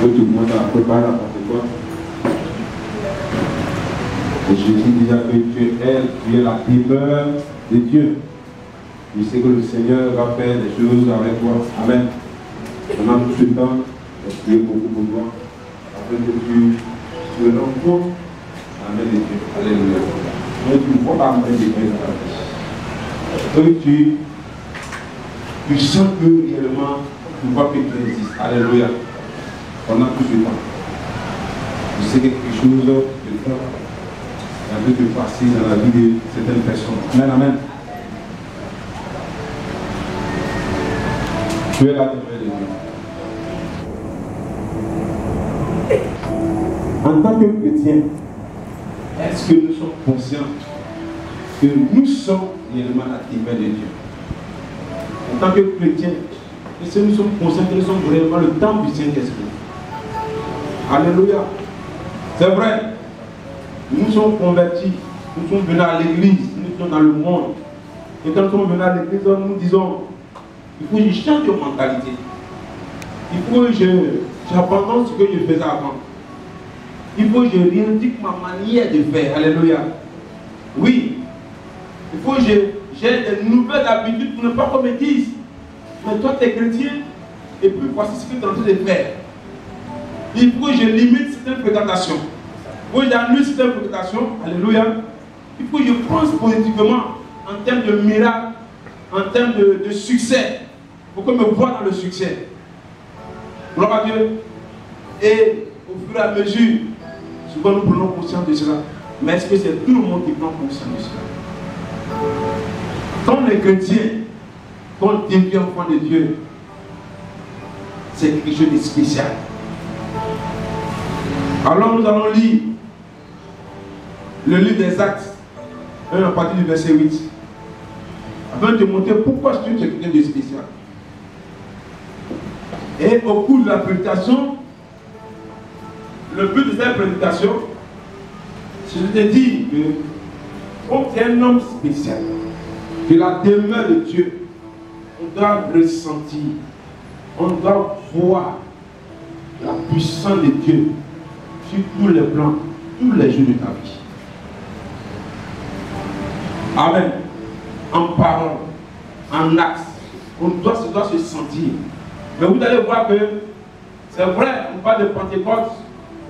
tout le monde a préparé la Pentecôte. Et Jésus disait que tu es la demeure de Dieu. Je sais que le Seigneur va faire des choses avec toi. Amen. Pendant tout ce temps, je prie beaucoup pour toi. Afin que tu te rends compte. Amen de Dieu. Alléluia. Mais tu ne vois pas mettre des mains dans la vie. Donc tu sens que réellement, tu vois que tu existes. Alléluia. Pendant tout ce temps. Je sais quelque chose de faire. Un peu de passer dans la vie de certaines personnes. Amen, amen. Tu es la demeure de Dieu. En tant que chrétien, est-ce que nous sommes conscients que nous sommes réellement la demeure de Dieu? En tant que chrétien, est-ce que nous sommes conscients que nous sommes vraiment le temple du Saint-Esprit? Alléluia. C'est vrai. Nous sommes convertis, nous sommes venus à l'église, nous sommes dans le monde. Et quand nous sommes venus à l'église, nous disons, il faut que je change de mentalité. Il faut que j'abandonne ce que je faisais avant. Il faut que je réindique ma manière de faire. Alléluia. Oui. Il faut que j'ai des nouvelles habitudes pour ne pas qu'on me dise, mais toi tu es chrétien, et puis voici ce que tu es en train de faire. Il faut que je limite certaines fréquentations. Il faut que j'annule certaines fréquentations. Alléluia. Il faut que je pense positivement en termes de miracles, en termes de succès. Il faut qu'on me voie dans le succès. Gloire à Dieu. Et au fur et à mesure, souvent nous prenons conscience de cela. Mais est-ce que c'est tout le monde qui prend conscience de cela? Quand on est chrétien, quand on devient enfant de Dieu, c'est quelque chose de spécial. Alors nous allons lire le livre des Actes, à partir du verset 8, afin de te montrer pourquoi tu es quelqu'un de spécial. Et au cours de la prédication, le but de cette prédication, c'est de dire qu'on est un homme spécial, que la demeure de Dieu, on doit ressentir, on doit voir la puissance de Dieu sur tous les plans, tous les jours de ta vie. Amen. En parole, en acte, on doit se sentir. Mais vous allez voir que c'est vrai, on parle de Pentecôte.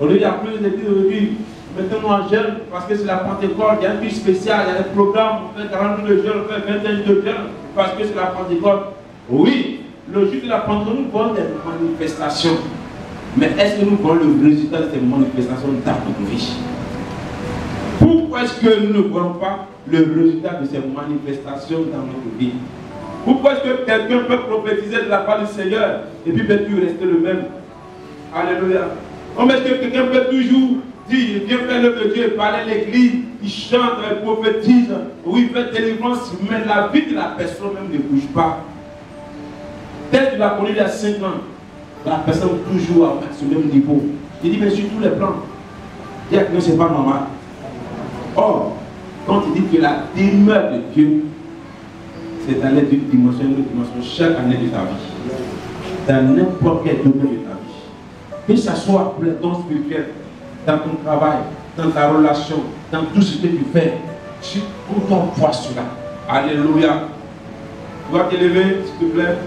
Il y a plus d'églises aujourd'hui. Mettons-nous en jeûne parce que c'est la Pentecôte. Il y a un but spécial, il y a des programmes. On fait 40 jours de jeûne, on fait 21 jours de jeûne parce que c'est la Pentecôte. Oui, le jour de la Pentecôte, nous voyons des manifestations. Mais est-ce que nous voyons le résultat de ces manifestations dans notre vie? Pourquoi est-ce que nous ne voyons pas le résultat de ces manifestations dans notre vie? Pourquoi est-ce que quelqu'un peut prophétiser de la part du Seigneur et puis peut-il rester le même? Alléluia. Comment est-ce que quelqu'un peut toujours dire, viens faire l'œuvre de Dieu, parler à l'église, il chante, il prophétise, oui, il fait délivrance, mais la vie de la personne même ne bouge pas. Peut-être que tu l'as connu il y a 5 ans, la personne est toujours à ce même niveau. Il dit, mais sur tous les plans, il dit que ce n'est pas normal. Or, quand il dit que la demeure de Dieu, c'est d'aller d'une dimension à une autre dimension chaque année de ta vie. Dans n'importe quel domaine de ta vie. Que ce soit pour les dons spirituels, dans ton travail, dans ta relation, dans tout ce que tu fais, tu dois voir cela. Alléluia. Tu dois t'élever, s'il te plaît.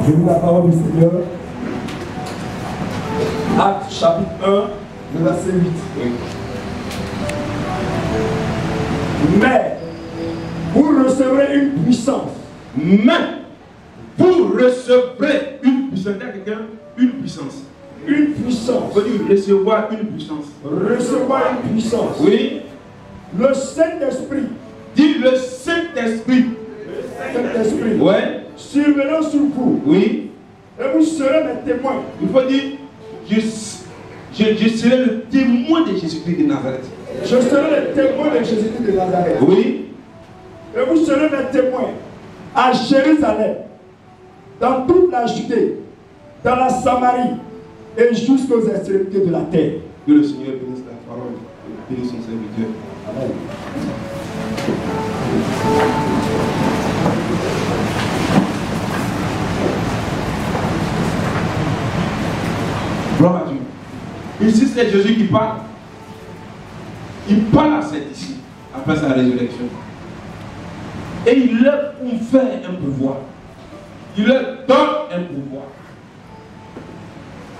Je lis la parole du Seigneur. Acte chapitre 1, le verset 8. Oui. Mais vous recevrez une puissance. Mais vous recevrez une puissance. Quelqu'un, une puissance. Une puissance. Vous dire recevoir une puissance. Recevoir une puissance. Oui. Le Saint-Esprit. Dis le Saint-Esprit. Le Saint-Esprit. Ouais. Survenant sur vous. Oui. Et vous serez mes témoins. Il faut dire, je serai le témoin de Jésus-Christ de Nazareth. Je serai le témoin de Jésus-Christ de Nazareth. Oui. Et vous serez mes témoins à Jérusalem, dans toute la Judée, dans la Samarie et jusqu'aux extrémités de la terre. Que le Seigneur bénisse la parole et bénisse son serviteur. Amen. Gloire à Dieu. Ici, c'est Jésus qui parle. Il parle à ses disciples après sa résurrection. Et il leur confère un pouvoir. Il leur donne un pouvoir.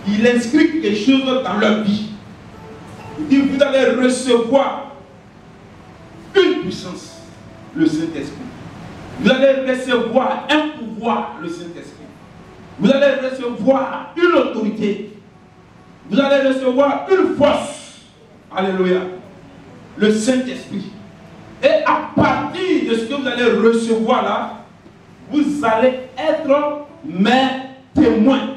Il inscrit quelque chose dans leur vie. Il dit, vous allez recevoir une puissance, le Saint-Esprit. Vous allez recevoir un pouvoir, le Saint-Esprit. Vous allez recevoir une autorité. Vous allez recevoir une force. Alléluia. Le Saint-Esprit. Et à partir de ce que vous allez recevoir là, vous allez être mes témoins.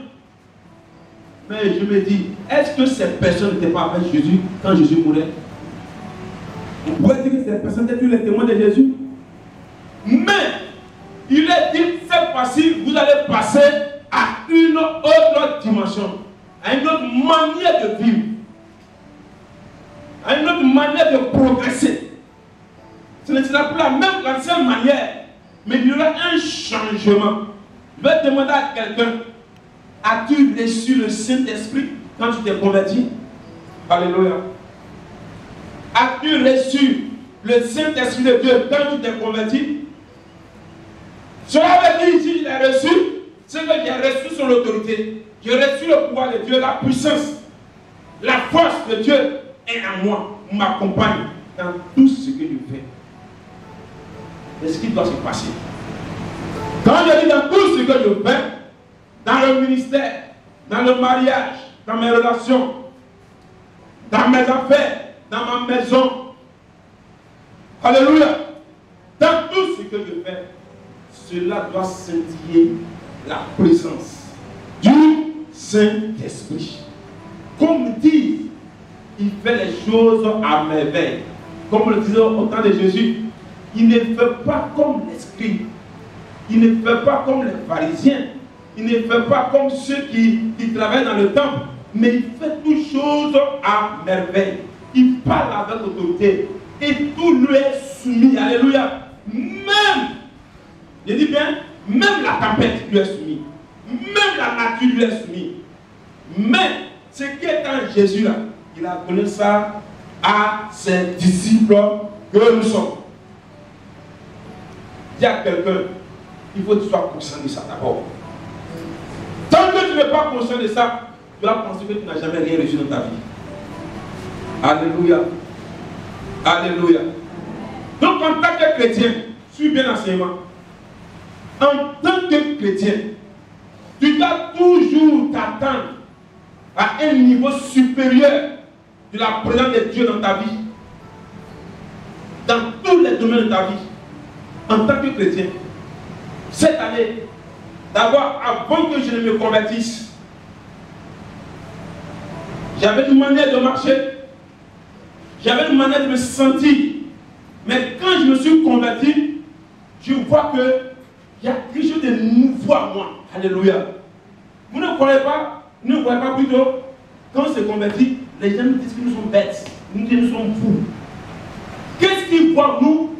Mais je me dis, est-ce que ces personnes n'étaient pas avec Jésus quand Jésus mourait? Vous pouvez dire que ces personnes étaient les témoins de Jésus? Mais il est dit, cette fois-ci, vous allez passer à une autre dimension, à une autre manière de vivre, à une autre manière de progresser. Ce ne sera plus la même l'ancienne manière, mais il y aura un changement. Je vais demander à quelqu'un, as-tu reçu le Saint-Esprit quand tu t'es converti? Alléluia. As-tu reçu le Saint-Esprit de Dieu quand tu t'es converti? Cela veut dire ici, il a reçu, c'est que j'ai reçu son autorité. J'ai reçu le pouvoir de Dieu, la puissance, la force de Dieu est en moi, m'accompagne dans tout ce que je fais. Et ce qui doit se passer. Quand je dis dans tout ce que je fais, dans le ministère, dans le mariage, dans mes relations, dans mes affaires, dans ma maison, alléluia, dans tout ce que je fais, cela doit scintiller la présence du Saint-Esprit. Comme dit, il fait les choses à merveille. Comme le disait au temps de Jésus, il ne fait pas comme l'esprit. Il ne fait pas comme les pharisiens. Il ne fait pas comme ceux qui travaillent dans le temple. Mais il fait toutes choses à merveille. Il parle avec autorité. Et tout lui est soumis. Alléluia. Même, je dis bien, même la tempête lui est soumise. Même la nature lui est soumise. Mais ce qui est en Jésus là, il a donné ça à ses disciples que nous sommes. Dis à quelqu'un, il faut que tu sois conscient de ça d'abord. Tant que tu n'es pas conscient de ça, tu vas penser que tu n'as jamais rien reçu dans ta vie. Alléluia. Alléluia. Donc en tant que chrétien, suis bien l'enseignement. En tant que chrétien, tu dois toujours t'attendre à un niveau supérieur de la présence de Dieu dans ta vie. Dans tous les domaines de ta vie. En tant que chrétien. Cette année, d'abord, avant que je ne me convertisse, j'avais une manière de marcher, j'avais une manière de me sentir. Mais quand je me suis converti, je vois qu'il y a quelque chose de nouveau à moi. Alléluia. Vous ne croyez pas, nous ne voyez pas plutôt, quand on se convertit, les gens nous disent que nous sommes bêtes, nous disent que nous sommes fous. Qu'est-ce qu'ils voient nous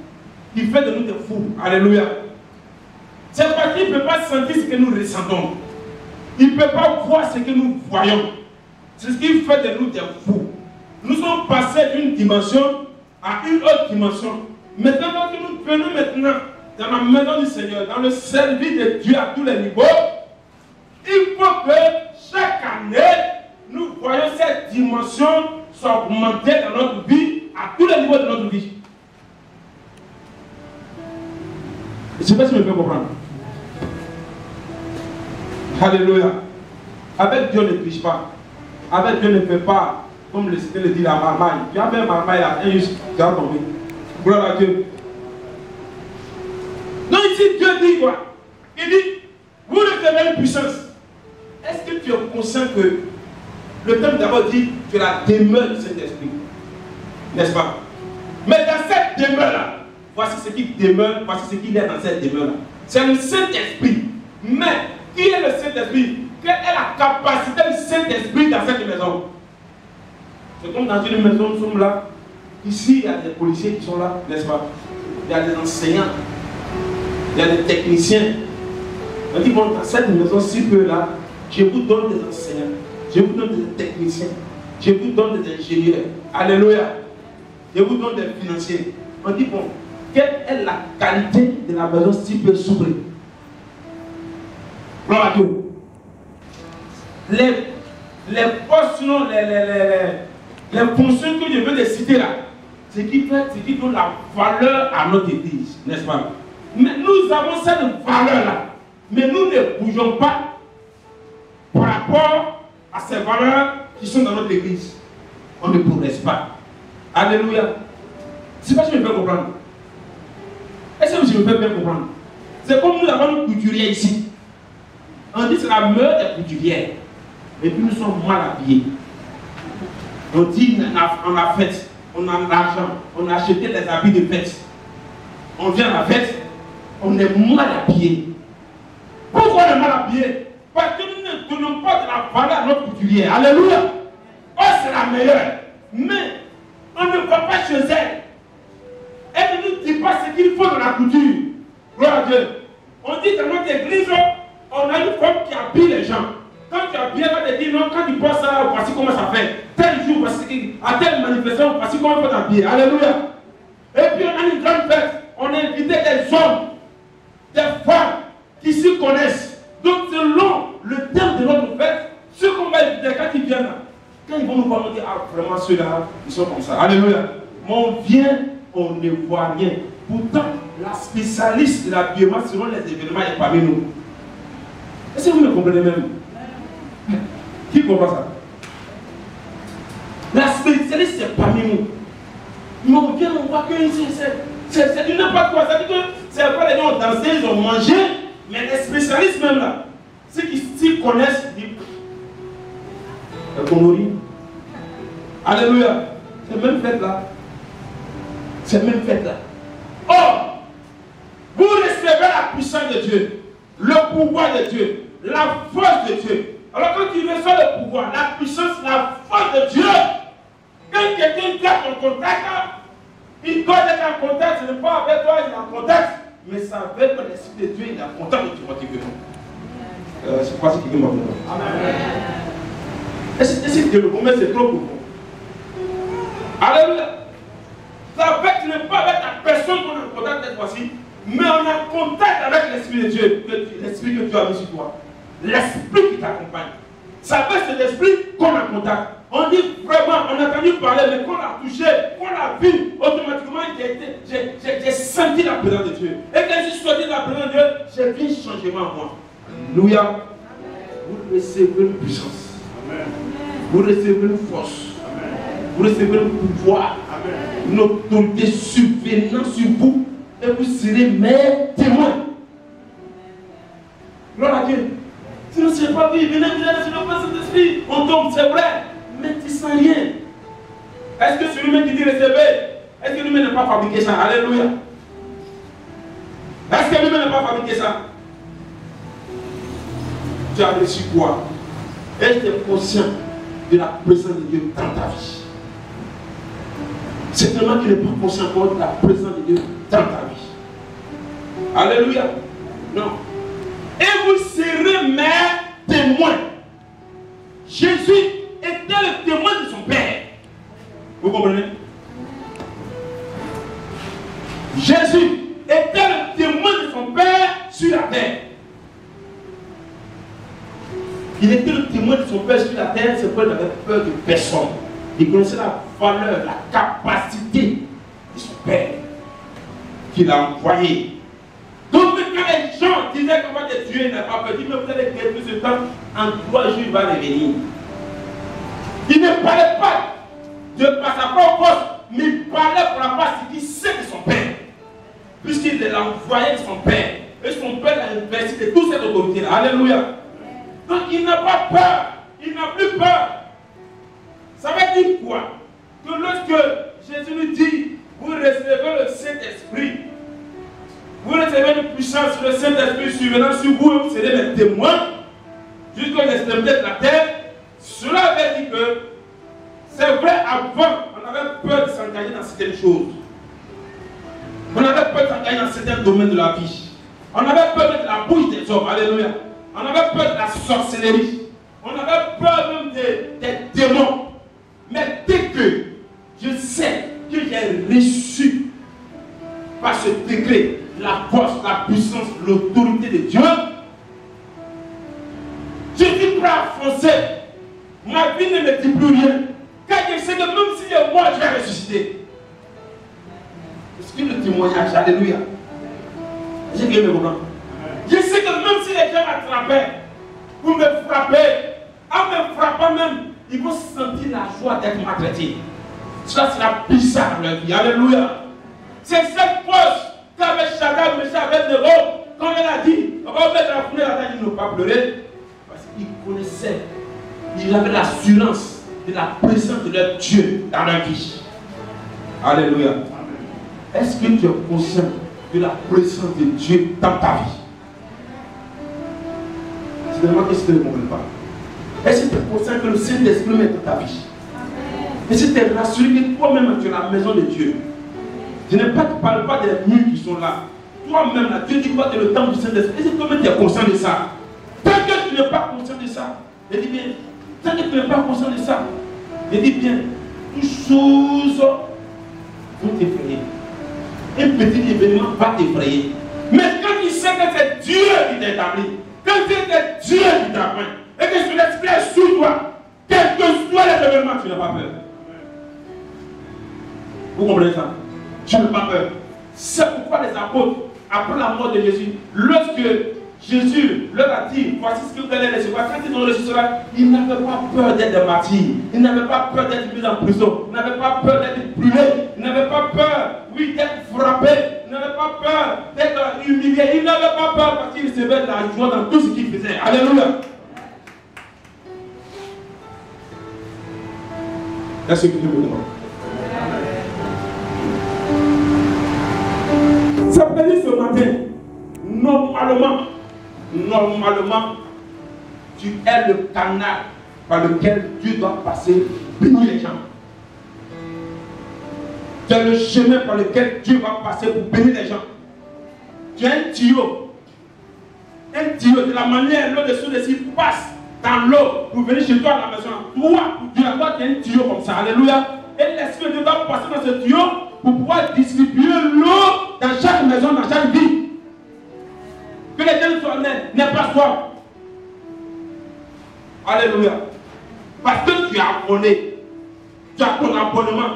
qui fait de nous des fous? Alléluia. C'est parce qu'il ne peut pas sentir ce que nous ressentons. Il ne peut pas voir ce que nous voyons. C'est ce qui fait de nous des fous. Nous sommes passés d'une dimension à une autre dimension. Maintenant, quand nous venons maintenant dans la maison du Seigneur, dans le service de Dieu à tous les niveaux, il faut que chaque année, nous voyons cette dimension s'augmenter dans notre vie, à tous les niveaux de notre vie. Je ne sais pas si je me fais comprendre. Alléluia. Avec Dieu ne triche pas. Avec Dieu ne fait pas, comme le Seigneur le dit, la marmaille. Tu as fait un marmaille là, et juste, tu vas tomber. Gloire à Dieu. Donc ici, Dieu dit quoi? Il dit, vous recevez une puissance. Est-ce que tu es conscient que le temps d'abord dit, tu es la demeure du Saint-Esprit? N'est-ce pas? Mais dans cette demeure-là, voici ce qui demeure, voici ce qu'il y a dans cette demeure-là. C'est le Saint-Esprit. Mais qui est le Saint-Esprit? Quelle est la capacité du Saint-Esprit dans cette maison? C'est comme dans une maison, nous sommes là. Ici, il y a des policiers qui sont là, n'est-ce pas? Il y a des enseignants, il y a des techniciens. On dit, bon, dans cette maison, si peu là, je vous donne des enseignants, je vous donne des techniciens, je vous donne des ingénieurs. Alléluia. Je vous donne des financiers. On dit, bon, quelle est la qualité de la maison si peu s'ouvrir? Gloire à Dieu. Les postes, sinon les fonctions que je veux te citer là, c'est qui donne la valeur à notre église, n'est-ce pas? Mais nous avons cette valeur-là. Mais nous ne bougeons pas par rapport à ces valeurs qui sont dans notre église. On ne progresse pas. Alléluia. C'est pas si je me fais comprendre. Est-ce que je me fais bien comprendre? C'est comme nous avons une couturière ici. On dit que c'est la meilleure des couturières. Et puis nous sommes mal habillés. On dit on a fête, on a l'argent, on a acheté les habits de fête. On vient à la fête, on est mal habillés. Pourquoi on est mal habillés? Parce que nous ne donnons pas de la valeur à notre couturière. Alléluia. Oh, c'est la meilleure. Mais on ne va pas chez elle. Elle ne nous dit pas ce qu'il faut dans la couture. Gloire à Dieu. On dit dans notre église, on a une femme qui habille les gens. Quand tu habilles, elle va te dire non, quand tu passes ça, voici comment ça fait. Tel jour, voici, à telle manifestation, voici comment il faut t'habiller. Alléluia. Et puis on a une grande fête. On a invité des hommes, des femmes qui s'y connaissent. Donc selon le thème de notre fête, ceux qu'on va inviter quand ils viennent là, quand ils vont nous voir, on dit ah vraiment ceux-là, ils sont comme ça. Alléluia. Mais on vient, on ne voit rien. Pourtant, la spécialiste de l'habillement selon les événements est parmi nous. Est-ce que vous me comprenez même? Qui comprend ça? La spécialiste c'est parmi nous. Mais on vient, on voit que c'est du n'importe quoi. Ça veut dire que c'est pas les gens ont dansé, ils ont mangé, mais les spécialistes même là, ceux qui s'y connaissent, disent le Congori. Alléluia. C'est même fête là. C'est même fête là. Or, vous recevez la puissance de Dieu, le pouvoir de Dieu, la force de Dieu. Alors quand tu reçois le pouvoir, la puissance, la force de Dieu, quand quelqu'un garde ton contact, il doit être en contact, ce n'est pas avec toi, il est en contact, mais c'est avec l'Esprit de Dieu, il est en contact de Timothée. Je crois que c'est quelqu'un m'a compris. Amen. Est-ce que le moment c'est trop profond? Alléluia. Ça fait que ce n'est pas avec la personne qu'on est en contact cette fois-ci, mais on est en contact avec l'Esprit de Dieu, l'Esprit que Dieu a mis sur toi. L'Esprit qui t'accompagne. Ça fait que c'est l'Esprit qu'on a en contact. On dit vraiment, on a entendu parler, mais qu'on l'a touché, qu'on l'a vu, automatiquement j'ai senti la présence de Dieu. Et quand je suis sorti de la présence de Dieu, j'ai vu un changement en moi. Alléluia. Vous recevez une puissance. Amen. Vous recevez une force. Amen. Vous recevez un pouvoir. Amen. Une autorité survenant sur vous. Et vous serez mes témoins. Gloire à Dieu. Si ne sais pas, oui, venez sur le présence de l'Esprit. On tombe, c'est vrai. Mais tu ne sens rien. Est-ce que celui-même qui dit recever, est-ce que lui-même n'a pas fabriqué ça? Alléluia. Est-ce que lui-même n'a pas fabriqué ça? Tu as reçu quoi? Est-ce que tu es conscient de la présence de Dieu dans ta vie? C'est tellement qu'il n'est pas conscient encore de la présence de Dieu dans ta vie. Alléluia. Non. Et vous serez mes témoins. Jésus était le témoin de son Père. Vous comprenez? Jésus était le témoin de son Père sur la terre. Il était le témoin de son Père sur la terre, c'est pourquoi il n'avait peur de personne. Il connaissait la valeur, la capacité de son Père qu'il a envoyé. Donc quand les gens disaient comment Dieu n'a pas peur, il dit mais vous allez gagner ce temps, en 3 jours il va revenir. Il ne parlait pas par sa propre force, mais il parlait par rapport à ce qu'il sait de son Père. Puisqu'il l'a envoyé de son Père. Et son Père l'a investi de toute cette autorité-là. Alléluia. Donc il n'a pas peur. Il n'a plus peur. Ça veut dire quoi? Que lorsque Jésus lui dit, vous recevez le Saint-Esprit, vous recevez une puissance, le Saint-Esprit survenant sur vous, et vous serez mes témoins jusqu'aux extrémités de la terre. Cela veut dire que c'est vrai, avant, on avait peur de s'engager dans certaines choses. On avait peur d'engager dans certains domaines de la vie. On avait peur de la bouche des hommes. Alléluia. On avait peur de la sorcellerie. On avait peur même des démons. Mais dès que je sais que j'ai reçu par ce décret la force, la puissance, l'autorité de Dieu, je suis prêt à foncer. Ma vie ne me dit plus rien. Car je sais que même si moi je vais ressusciter. Est-ce que le témoignage, alléluia. J'ai gagné mes moments. Je sais que même si les gens m'attrapaient pour me frapper, en me frappant même, ils vont sentir la joie d'être maltraités. Ça, c'est la puissance de leur vie. Alléluia. C'est cette force qu'avait Shadrach, Meshach, Abednego, quand elle a dit, on va mettre la fournaise là-dedans, ils n'ont pas pleuré. Parce qu'ils connaissaient, ils avaient l'assurance de la présence de leur Dieu dans leur vie. Alléluia. Est-ce que tu es conscient de la présence de Dieu dans ta vie? C'est vraiment que tu ne comprends pas. Est-ce que tu es conscient que le Saint-Esprit est dans ta vie? Est-ce que tu es rassuré que toi-même tu es la maison de Dieu? Je ne parle pas des murs qui sont là. Toi-même, là, Dieu dit quoi? Tu es le temple du Saint-Esprit. Est-ce que toi-même tu es conscient de ça? Tant que tu n'es pas conscient de ça, je dis bien, tant que tu n'es pas conscient de ça, je dis bien, toutes choses vont t'effrayer. Un petit événement va t'effrayer. Mais quand tu sais que c'est Dieu qui t'a établi, quand c'est Dieu qui t'a pris, et que son esprit est sous toi, quel que soit les événements, tu n'as pas peur. Vous comprenez ça? Tu n'as pas peur. C'est pourquoi les apôtres, après la mort de Jésus, lorsque Jésus leur a dit, voici ce que vous allez recevoir, quand ils ont reçu cela, ils n'avaient pas peur d'être des martyrs, ils n'avaient pas peur d'être mis en prison, ils n'avaient pas peur d'être brûlés, ils n'avaient pas peur, oui, d'être frappés, ils n'avaient pas peur d'être humiliés, ils n'avaient pas peur parce qu'ils recevaient de la joie dans tout ce qu'ils faisaient. Alléluia. Est-ce que tu veux dire? Ça veut dire ce matin, normalement, tu es le canal par lequel Dieu doit passer pour bénir les gens. Tu es le chemin par lequel Dieu va passer pour bénir les gens. Tu es un tuyau. Un tuyau, de la manière l'eau dessus passe dans l'eau pour venir chez toi à la maison. Toi, tu es un tuyau comme ça. Alléluia. Et l'Esprit de Dieu doit passer dans ce tuyau pour pouvoir distribuer l'eau dans chaque maison, dans chaque vie. Que les gens n'aient pas soif. Alléluia. Parce que tu as abonné. Tu as ton abonnement.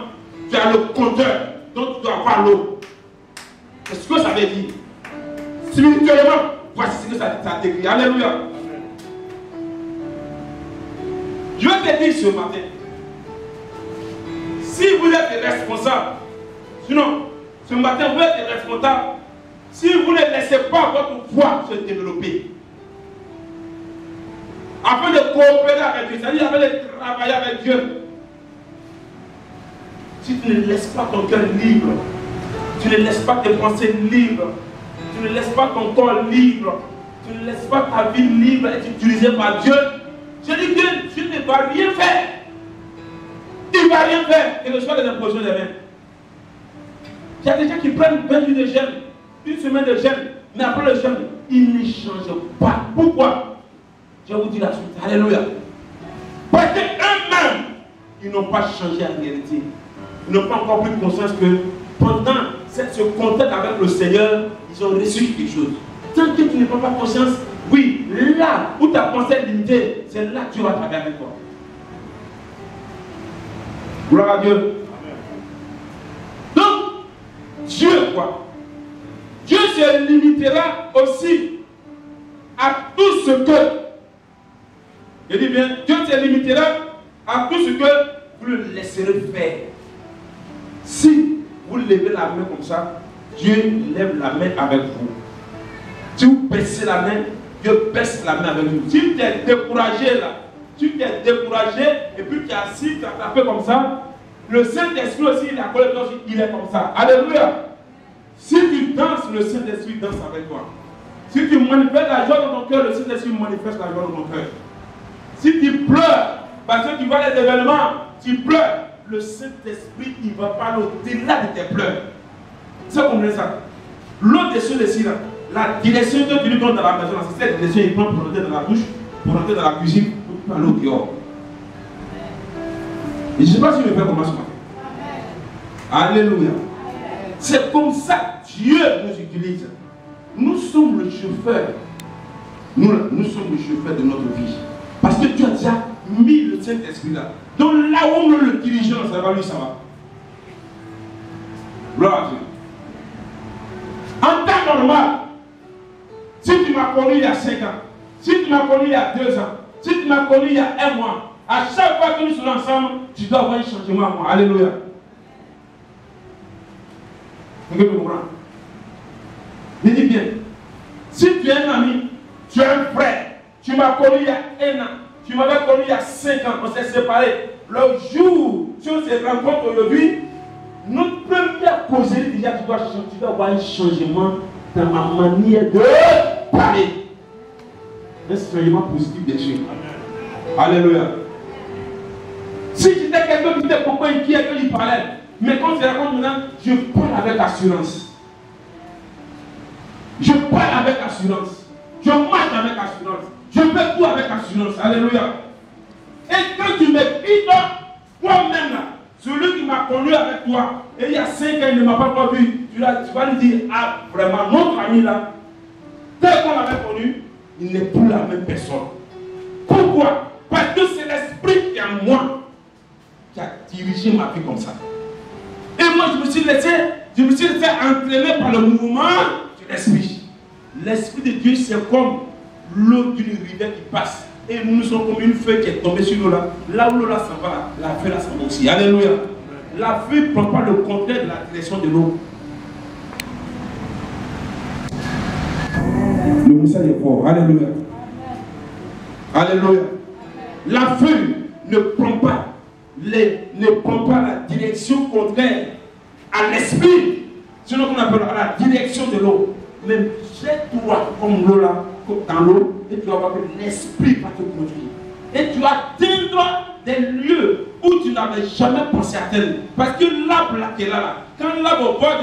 Tu as le compteur. Donc tu dois avoir l'eau. Qu'est-ce que ça veut dire? Spirituellement, voici ce que ça décrit. Alléluia. Je vais te dire ce matin. Si vous êtes responsable, sinon, ce matin, vous êtes responsable, si vous ne laissez pas votre foi se développer, afin de coopérer avec Dieu, c'est-à-dire afin de travailler avec Dieu, si tu ne laisses pas ton cœur libre, tu ne laisses pas tes pensées libres, tu ne laisses pas ton corps libre, tu ne laisses pas ta vie libre être utilisée par Dieu, je dis que Dieu ne va rien faire. Il ne va rien faire, quelles que soient les impositions des mains. Il y a des gens qui prennent 20 jours de jeûne, une semaine de jeûne, mais après le jeûne, ils ne changent pas. Pourquoi? Je vais vous dire la suite. Alléluia. Parce qu'eux-mêmes, ils n'ont pas changé en réalité. Ils n'ont pas encore pris conscience que pendant ce contact avec le Seigneur, ils ont reçu quelque chose. Tant que tu n'as pas conscience, oui, là où ta pensée est limitée, c'est là que tu vas travailler avec toi. Gloire à Dieu. Amen. Donc, Dieu quoi? Dieu se limitera aussi à tout ce que, je dis bien, Dieu se limitera à tout ce que vous le laisserez faire. Si vous levez la main comme ça, Dieu lève la main avec vous. Si vous baissez la main, Dieu baisse la main avec vous. Si tu es découragé là, tu t'es découragé et puis tu es assis, tu as tapé comme ça, le Saint-Esprit aussi, il est comme ça. Alléluia. Si tu danses, le Saint-Esprit danse avec toi. Si tu manifestes la joie dans ton cœur, le Saint-Esprit manifeste la joie dans ton cœur. Si tu pleures, parce que tu vois les événements, tu pleures, le Saint-Esprit, il va parler au-delà de tes pleurs. Ça, vous comprenez ça? L'autre direction ici, là, la direction que tu lui donnes dans la maison, c'est cette direction qu'il prend pour rentrer dans la douche, pour rentrer dans la cuisine, pour aller au dehors. Et je ne sais pas si je vais faire comment ce matin. Alléluia. C'est comme ça que Dieu nous utilise. Nous sommes le chauffeur. Nous sommes le chauffeur de notre vie. Parce que Dieu a déjà mis le Saint-Esprit là. Donc là où on le dirigeant, ça va lui, ça va. Gloire à Dieu. En temps normal, si tu m'as connu il y a 5 ans, si tu m'as connu il y a 2 ans, si tu m'as connu il y a 1 mois, à chaque fois que nous sommes ensemble, tu dois avoir un changement à moi. Alléluia. Vous comprenez? Je dis bien, si tu es un ami, tu es un frère, tu m'as connu il y a 1 an, tu m'avais connu il y a 5 ans, on s'est séparés. Le jour où on se rencontre aujourd'hui, notre première causerie, déjà, tu dois avoir un changement dans ma manière de parler. Un changement positif, bien sûr. Alléluia. Si j'étais quelqu'un qui était beaucoup inquiet quand il parlait, mais quand je raconte maintenant, je parle avec assurance. Je parle avec assurance. Je marche avec assurance. Je fais tout avec assurance. Alléluia. Et quand tu me quittes, toi-même là, celui qui m'a connu avec toi, et il y a 5 ans, il ne m'a pas vu, tu vas lui dire, ah, vraiment, notre ami là, tel qu'on l'avait connu, il n'est plus la même personne. Pourquoi? Parce que c'est l'esprit qui est en moi qui a dirigé ma vie comme ça. Et moi, je me suis laissé entraîner par le mouvement de l'esprit. L'esprit de Dieu, c'est comme l'eau d'une rivière qui passe. Et nous sommes comme une feuille qui est tombée sur l'eau là. Là où l'eau là s'en va, la feuille là s'en va aussi. Alléluia. La feuille ne prend pas le contraire de la direction de l'eau. Le message est fort. Alléluia. Alléluia. La feuille ne prend pas la direction contraire à l'esprit. Sinon, on appelle la direction de l'eau. Mais jette-toi comme l'eau là, dans l'eau, et tu vas voir que l'esprit va te conduire. Et tu vas atteindre des lieux où tu n'avais jamais pensé atteindre. Parce que l'arbre là qui est là, quand l'arbre au bord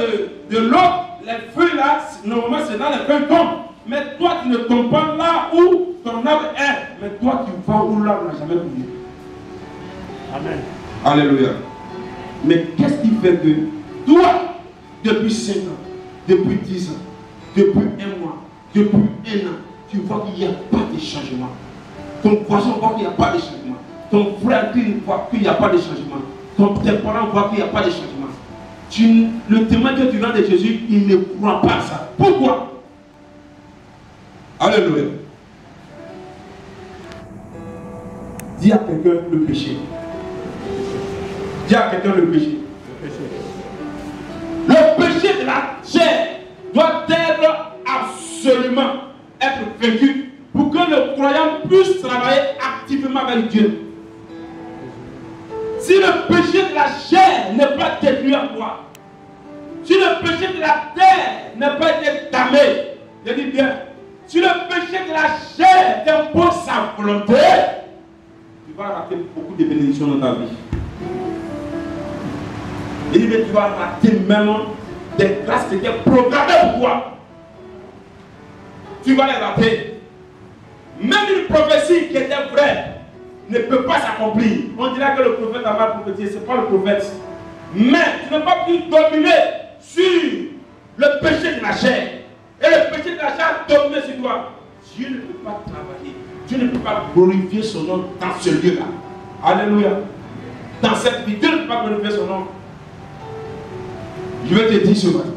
de l'eau, les feuilles là, normalement c'est là les feuilles tombent. Mais toi tu ne tombes pas là où ton arbre est. Mais toi tu vas où l'arbre n'a jamais bougé. Amen. Alléluia. Mais qu'est-ce qui fait que toi, depuis 5 ans, depuis 10 ans, depuis 1 mois, depuis 1 an, tu vois qu'il n'y a pas de changement. Ton voisin voit qu'il n'y a pas de changement. Ton frère voit qu'il n'y a pas de changement. Tes parents voient qu'il n'y a pas de changement. Le témoin que tu rends de Jésus, il ne croit pas à ça. Pourquoi? Alléluia. Dis à quelqu'un le péché. Dis à quelqu'un le péché. Le péché de la chair doit absolument être vaincu pour que le croyant puisse travailler activement avec Dieu. Si le péché de la chair n'est pas détruit en toi, si le péché de la terre n'est pas été damé, je dis bien, si le péché de la chair t'impose sa volonté, tu vas rater beaucoup de bénédictions dans ta vie. Et tu vas rater même des grâces qui étaient programmées pour toi. Tu vas les rater. Même une prophétie qui était vraie ne peut pas s'accomplir. On dirait que le prophète a mal prophétisé, ce n'est pas le prophète. Mais tu n'as pas pu dominer sur le péché de la chair. Et le péché de la chair a dominé sur toi. Dieu ne peut pas travailler. Dieu ne peut pas glorifier son nom dans ce lieu-là. Alléluia. Dans cette vie, Dieu ne peut pas glorifier son nom. Je vais te dire ce matin.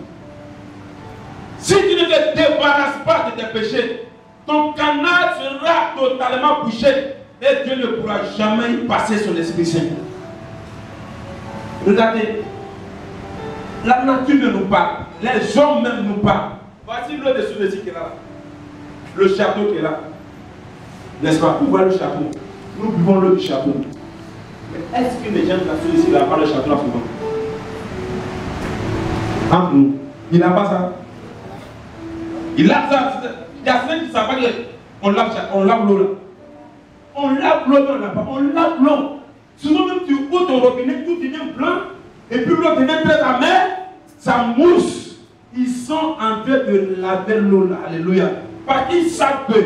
Si tu ne te débarrasses pas de tes péchés, ton canal sera totalement bouché et Dieu ne pourra jamais y passer son Esprit Saint. Regardez, la nature ne nous parle, les hommes même nous parlent. Voici l'eau de Soudesi qui est là, le château qui est là, n'est-ce pas? Où va le château? Nous buvons l'eau du château. Mais est-ce que les gens de la Soudesi n'ont pas le château là souvent? Entre nous, il n'a pas ça. Il lave ça. Il y a ceux qui ne savent pas qu'on lave l'eau là. On lave l'eau, on lave l'eau. Souvent même tu ouvres ton robinet, tout devient blanc, et puis l'eau devient très amère, ça mousse. ils sont en train de laver l'eau là. Alléluia. Parce qu'ils savent que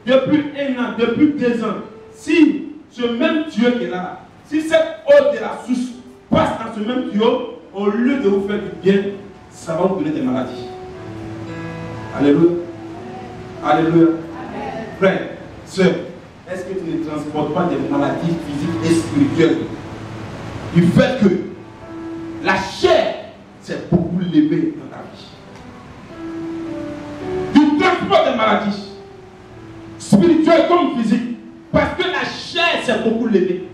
depuis 1 an, depuis 2 ans, si ce même tuyau qui est là, si cette eau de la source passe dans ce même tuyau, au lieu de vous faire du bien, ça va vous donner des maladies. Alléluia. Alléluia. Frère, sœur, est-ce que tu ne transportes pas des maladies physiques et spirituelles du fait que la chair s'est beaucoup levée dans ta vie? Tu transportes des maladies spirituelles comme physiques parce que la chair s'est beaucoup levée.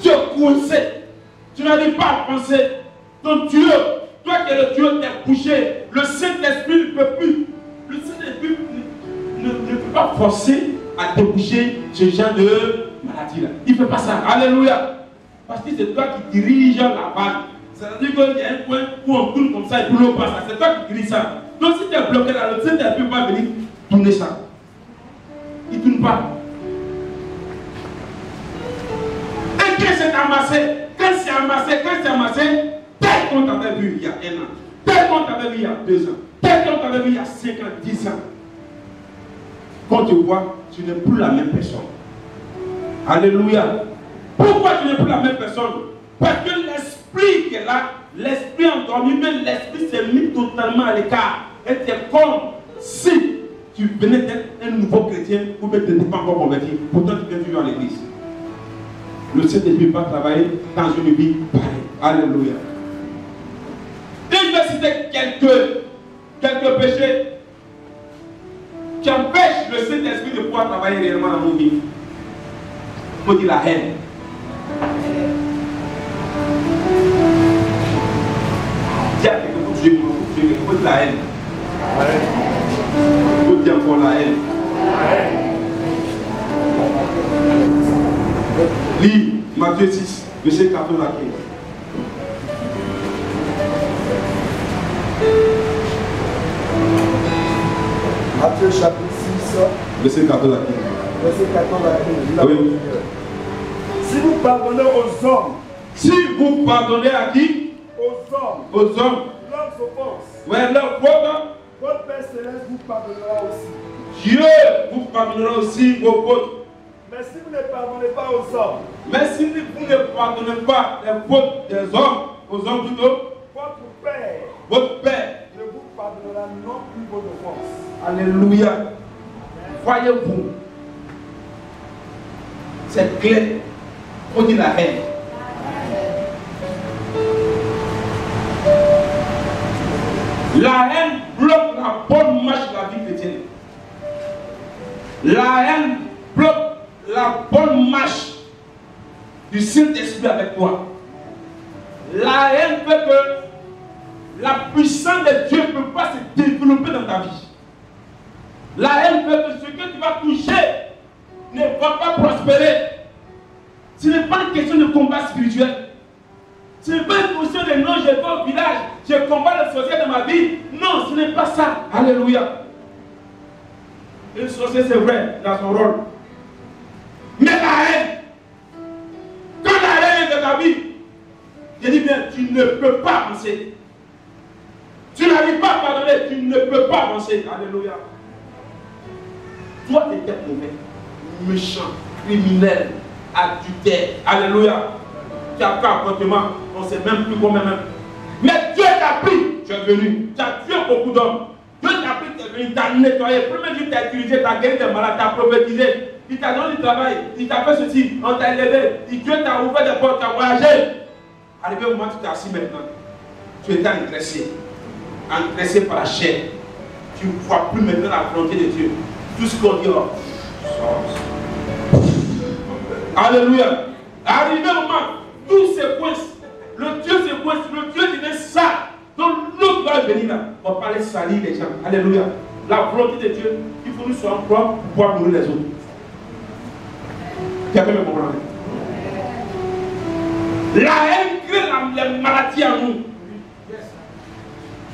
Tu es coincé, tu n'arrives pas à penser. Ton Dieu, toi qui es le Dieu t'es bouché, le Saint-Esprit ne peut plus. Le Saint-Esprit ne peut pas forcer à déboucher ce genre de maladie-là. Il ne fait pas ça. Alléluia. Parce que c'est toi qui diriges la vague. C'est-à-dire qu'il y a un point où on tourne comme ça et puis l'eau passe. C'est toi qui diriges ça. Donc si tu es bloqué là, le Saint-Esprit va venir tourner ça. Il ne tourne pas. Et quand c'est amassé, tel qu'on t'avait vu il y a 1 an, tel qu'on t'avait vu il y a 2 ans, tel qu'on t'avait vu il y a 5 ans, 10 ans, quand tu vois, tu n'es plus la même personne. Alléluia. Pourquoi tu n'es plus la même personne? Parce que l'esprit qui est là, l'esprit endormi, même l'esprit s'est mis totalement à l'écart. Et c'est comme si tu venais d'être un nouveau chrétien ou même tu n'es pas encore converti. Pourtant tu viens toujours à l'église. Le Saint-Esprit va travailler dans une vie pareille. Alléluia. Et je vais citer quelques péchés qui empêchent le Saint-Esprit de pouvoir travailler réellement dans nos vies. Il faut dire la haine. Dis à quelqu'un, il faut dire la haine. Il faut dire encore la haine. Lis Matthieu 6, verset 14 à 15. Matthieu chapitre 6, verset 14 à 15. Verset 14 à 15. Oui. Si vous pardonnez aux hommes, si vous pardonnez à qui? Aux hommes. Leurs offenses. Ouais, leur faute. Votre Père Céleste vous pardonnera aussi. Dieu vous pardonnera aussi vos fautes. Mais si vous ne pardonnez pas aux hommes, mais si vous ne pardonnez pas les fautes des hommes, aux hommes plutôt, votre Père ne vous pardonnera non plus vos offenses. Alléluia. Voyez-vous, c'est clair. Il faut dire la haine. La haine bloque la bonne marche de la vie chrétienne. La haine bloque la bonne marche du Saint-Esprit avec toi. La haine fait que la puissance de Dieu ne peut pas se développer dans ta vie. La haine fait que ce que tu vas toucher ne va pas prospérer. Ce n'est pas une question de combat spirituel. Ce n'est pas une question de non, je vais au village, je combats le sorcier dans ma vie. Non, ce n'est pas ça. Alléluia. Le sorcier, c'est vrai, dans son rôle. Mais la haine, quand la haine est dans ta vie, je dis bien, tu ne peux pas avancer. Tu n'arrives pas à pardonner, tu ne peux pas avancer. Alléluia. Toi, tu étais mauvais, méchant, criminel, adultère. Alléluia. Tu as fait un appartement, on ne sait même plus combien même. Mais Dieu t'a pris, tu es venu. Tu as tué beaucoup d'hommes. Dieu t'a pris, tu es venu, tu as nettoyé. Premier Dieu t'a utilisé, tu as guéri des malades, tu as prophétisé. Il t'a donné du travail, il t'a fait ceci, on t'a élevé. Dieu t'a ouvert des portes, tu as voyagé. Arrivé au moment où tu t'es assis maintenant, tu étais engraissé par la chair. Tu ne vois plus maintenant la volonté de Dieu. Tout ce qu'on dit, oh, alléluia. Arrivé au moment, tout se coince. Le Dieu se coince, le Dieu devient ça. Donc l'autre va venir là. On va pas les salir les gens. Alléluia. La volonté de Dieu, il faut que nous soyons propres pour pouvoir nourrir les autres. Quelqu'un me comprend? La haine crée les maladies en nous.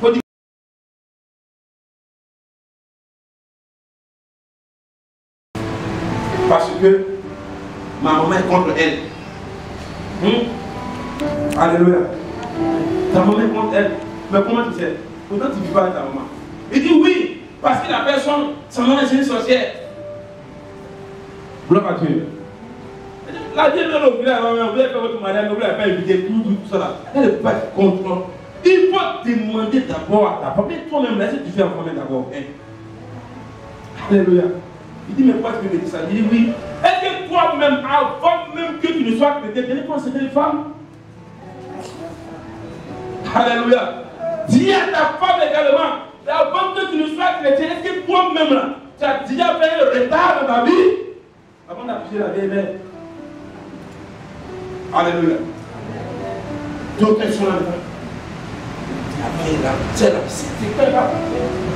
Faut dire. Parce que ma maman est contre elle. Alléluia. Ta maman est contre elle. Mais comment tu sais? Pourtant tu ne vis pas avec ta maman. Il dit oui, parce que la personne, son nom est une sorcière. Gloire à Dieu. La vie est dans le village, vous avez fait votre mariage, vous n'avez pas évité tout ça là. Elle n'est pas contre. Il faut demander d'abord à ta femme. Mais toi-même, là, si tu fais informer d'abord. Hein? Alléluia. Il dit, mais pourquoi tu me dis ça? Il dit, oui. Est-ce que toi-même, avant même que tu ne sois chrétien, tu n'es pas enseigné les femmes? Alléluia. Dis à ta femme également, avant que tu ne sois chrétien, est-ce que toi-même, là, tu as déjà fait un retard dans ta vie avant d'appuyer la vieille mère? Alléluia. Donc, elles sont là. C'est pas là.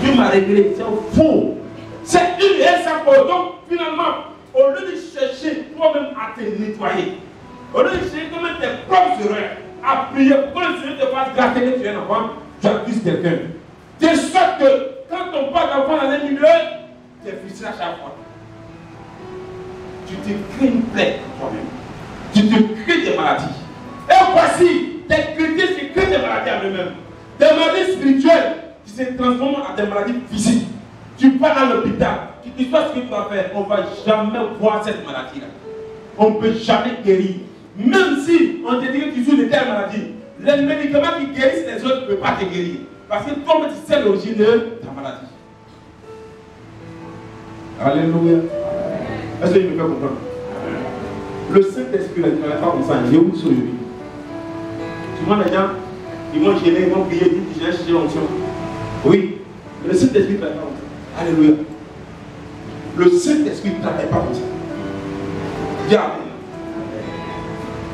Dieu m'a révélé, c'est faux. C'est une et ça. Donc, finalement, au lieu de chercher toi-même à te nettoyer, au lieu de chercher toi-même tes propres erreurs, à prier pour que le Seigneur te fasse gratter que tu es un enfant, tu accuses quelqu'un. De sorte que quand on parle d'enfant dans un milieu, tu es frustré à chaque fois. Tu te crées une plaie toi-même. Tu te crées des maladies. Et voici, tes chrétiens se créent des maladies à eux-mêmes. Des maladies spirituelles qui se transforment en des maladies physiques. Tu pars à l'hôpital, tu te dis ce que tu vas faire, on ne va jamais voir cette maladie-là. On ne peut jamais guérir. Même si on te dit que tu souffres de telle maladie, les médicaments qui guérissent les autres ne peuvent pas te guérir. Parce que toi, tu sais l'origine de ta maladie. Alléluia. Est-ce que tu me fais comprendre? Le Saint-Esprit, il ne travaille pas comme ça. Il est où sur lui? Souvent, les gens, ils vont gêner, ils vont prier, ils disent, j'ai cherché l'onction. Oui, le Saint-Esprit ne travaille pas comme ça. Alléluia. Le Saint-Esprit ne travaille pas comme ça. Dis amen.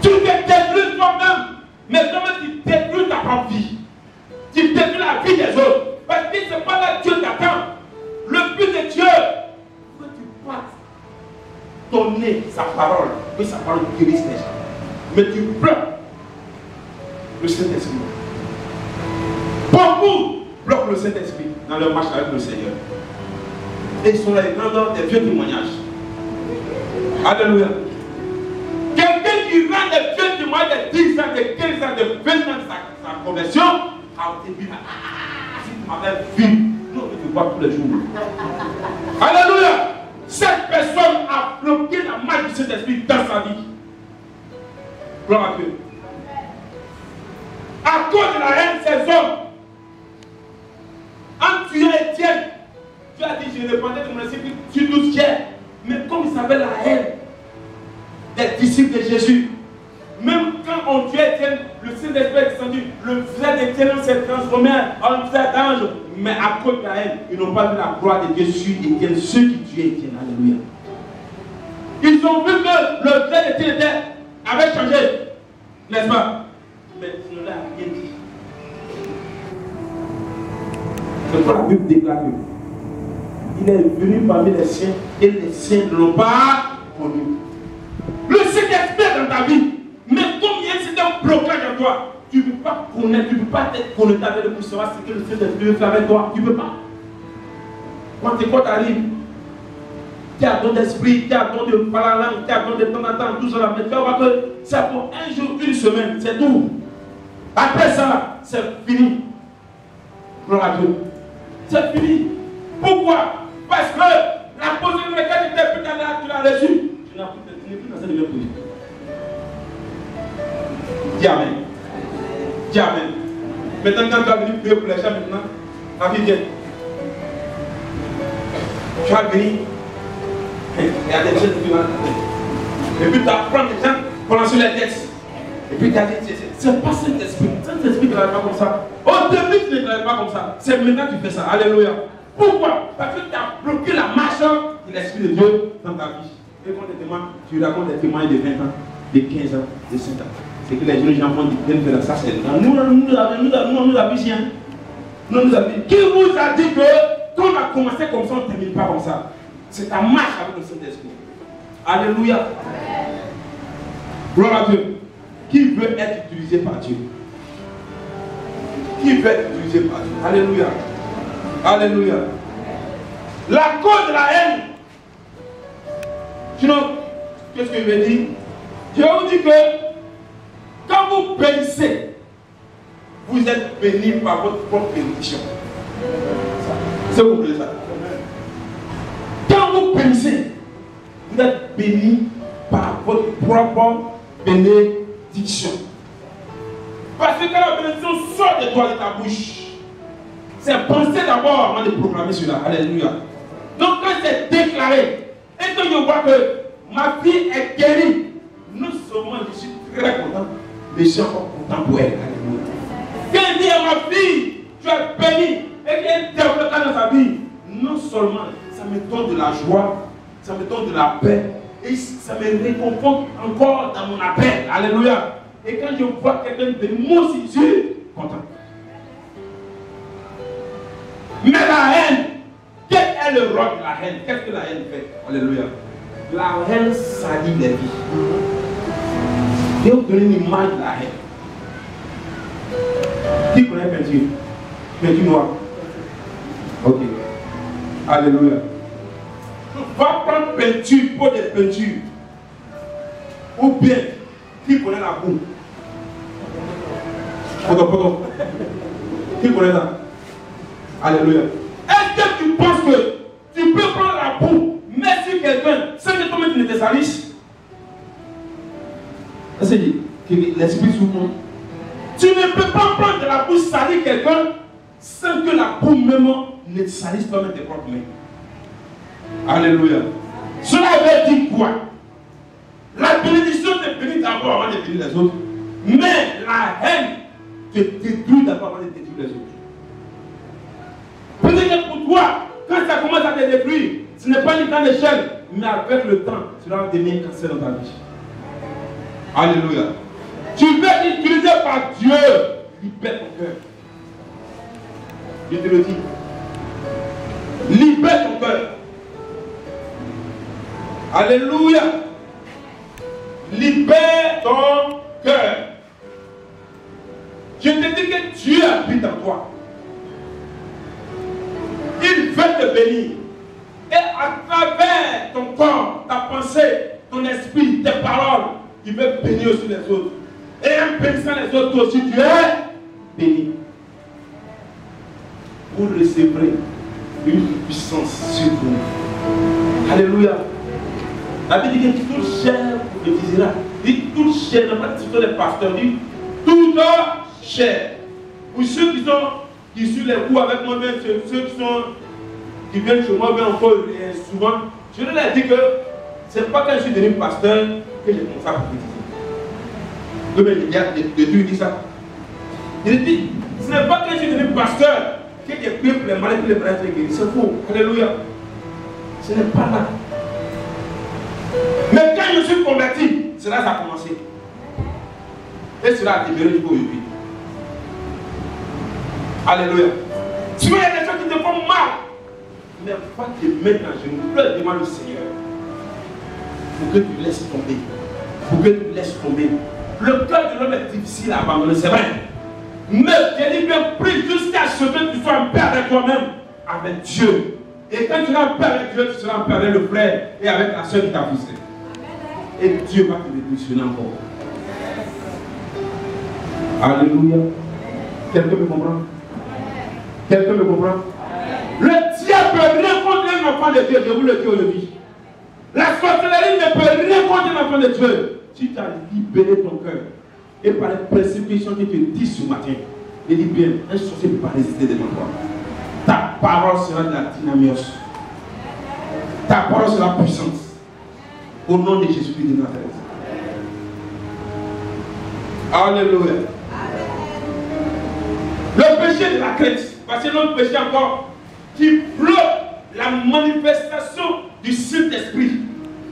Tu te détruis toi-même, mais toi-même tu détruis ta propre vie. Tu détruis la vie des autres. Parce que ce n'est pas là que Dieu t'attend. Le but de Dieu, que tu passes donner sa parole, que sa parole guérisse les gens. Mais tu pleures le Saint-Esprit. Beaucoup bloquent le Saint-Esprit dans leur marche avec le Seigneur. Et ils sont là, ils rendent des vieux témoignages. Alléluia. Quelqu'un qui rend des vieux témoignages de 10 ans, de 15 ans, de 20 ans de sa conversion, au début, si tu m'avais vu, nous on te voit tous les jours. Alléluia. Cette personne a bloqué la marche du Saint-Esprit dans sa vie. Gloire à Dieu. À cause de la haine de ces hommes, en tuant Étienne, tu as dit, je répondais de mon esprit, tu nous tiens. Mais comme il savait la haine des disciples de Jésus, même quand on tuait Étienne, le Saint-Esprit est descendu, le visage d'Étienne s'est transformé en visage d'ange. Mais à cause de la haine, ils n'ont pas vu la gloire de Dieu sur Étienne, ceux qui tuaient Étienne. Alléluia. Ils ont vu que le visage d'Étienne avait changé, n'est-ce pas? Mais il ne l'a rien dit. C'est quoi la Bible déclare? Il est venu parmi les siens et les siens ne l'ont pas connu. Le Saint-Esprit est dans ta vie, mais comme il y a un blocage en toi, tu ne peux pas connaître, tu ne peux pas être connecté avec le pour savoir ce que le Saint-Esprit veut faire avec toi. Tu ne peux pas. Quand tes côtes arrivent, tu as don d'esprit, tu as don de parler langue, tu as don de temps en temps, tout ça, mais tu vas voir que c'est pour un jour, une semaine, c'est tout. Après ça, c'est fini. Gloire à Dieu. C'est fini. Pourquoi? Parce que la position dans laquelle tu étais plus tard, tu l'as reçue. Tu n'es plus dans cette même position. Dis amen. Dis amen. Maintenant, quand tu vas venir prier pour les gens, maintenant, la vie vient. Tu vas venir. Il y a des gens qui vont. Et puis tu apprends les gens pendant sur les textes. Et puis tu as dit, c'est pas cet esprit. Cet esprit ne travaille pas comme ça. Au début, tu ne travailles pas comme ça. C'est maintenant que tu fais ça. Alléluia. Pourquoi? Parce que tu as bloqué la marche de l'Esprit de Dieu dans ta vie. Et quand tu racontes des témoignages de 20 ans, de 15 ans, de 5 ans. C'est que les jeunes gens vont dire que ça c'est nous avons ici. Nous avons dit. Qui vous a dit que quand on a commencé comme ça, on ne termine pas comme ça? C'est ta marche avec le Saint-Esprit. Alléluia. Gloire à Dieu. Qui veut être utilisé par Dieu? Qui veut être utilisé par Dieu? Alléluia. Alléluia. La cause de la haine. Sinon, qu'est-ce que je vais dire? Je vais vous dire que quand vous bénissez, vous vous êtes béni par votre propre bénédiction. C'est vous comprenez ça? Quand vous bénissez, vous êtes béni par votre propre bénédiction. Parce que quand la bénédiction sort de toi, de ta bouche, c'est penser d'abord avant de proclamer cela. Alléluia. Donc quand c'est déclaré, et que je vois que ma fille est guérie, non seulement je suis très content, mais je suis encore content pour elle. Alléluia. Quand il dit à ma fille, tu es bénie, et qu'il y a un développement dans sa vie, non seulement ça me donne de la joie, ça me donne de la paix, et ça me réconforte encore dans mon appel. Alléluia. Et quand je vois quelqu'un de moi aussi, je suis content. Mais la haine, quel est le rôle de la haine? Qu'est-ce que la haine fait? Alléluia. La haine salit les vies. Je vais vous donner une image de la haine. Qui connaît peinture? Peinture noire. Ok. Alléluia. Va prendre peinture pour des peintures. Ou bien, qui connaît la boue? Qui connaît ça? Alléluia. Est-ce que tu penses que tu peux prendre la boue, mettre sur quelqu'un sans que toi-même tu ne te salisses? C'est-à-dire que l'esprit s'ouvre. Tu ne peux pas prendre de la boue, salir quelqu'un sans que la boue même ne te salisse toi-même tes propres mains. Alléluia. Cela veut dire quoi? La bénédiction te bénit d'abord avant de bénir les autres. Mais la haine te détruit d'abord avant de détruire les autres. Peut-être pour toi, quand ça commence à te détruire, ce n'est pas une grande échelle, mais avec le temps, cela va devenir un cancer dans ta vie. Alléluia. Tu veux être utilisé par Dieu, libère ton cœur. Je te le dis. Libère ton cœur. Alléluia. Libère ton cœur. Je te dis que Dieu habite en toi. Il veut te bénir. Et à travers ton corps, ta pensée, ton esprit, tes paroles, il veut bénir aussi les autres. Et en bénissant les autres, toi aussi, tu es béni. Vous recevrez une puissance sur vous. Alléluia. La Bible dit que toute chair prophétisera. Dit toute chair, non pas surtout les pasteurs, dit toute chair. Pour ceux qui suivent les cours avec moi-même, ceux qui viennent chez moi, bien encore souvent, je leur ai dit que ce n'est pas quand je suis devenu pasteur que j'ai commencé à prophétiser. Dieu dit ça. Il dit, ce n'est pas quand je suis devenu pasteur que j'ai prié pour les malades et les malades sont guéris. C'est faux. Alléluia. Ce n'est pas là. Mais quand je suis converti, c'est là que ça a commencé. Et cela a demeuré jusqu'à aujourd'hui. Alléluia. Tu vois, il y a des gens qui te font mal. Mais pas te mettre en genoux. Pleure devant le Seigneur. Pour que tu laisses tomber. Pour que tu laisses tomber. Le cœur de l'homme est difficile à abandonner, c'est vrai. Mais je dis bien, prie jusqu'à ce que tu sois en paix avec toi-même, avec Dieu. Et quand tu seras en paix avec Dieu, tu seras en paix avec le frère et avec la soeur qui t'a poussé. Et Dieu va te bénéficier encore. Alléluia. Quelqu'un me comprend? Quelqu'un me comprend? Le diable ne peut rien contre un enfant de Dieu, je vous le dis aujourd'hui. La sorcellerie ne peut rien contre un enfant de Dieu. Si tu as libéré ton cœur et par les persécutions qui te disent ce matin, je dis bien, un sorcier ne peut pas résister devant toi. Ta parole sera de la dynamios. Ta parole sera puissante. Au nom de Jésus-Christ de Nazareth. Alléluia. Le péché de la crainte, parce que l'autre péché encore qui bloque la manifestation du Saint-Esprit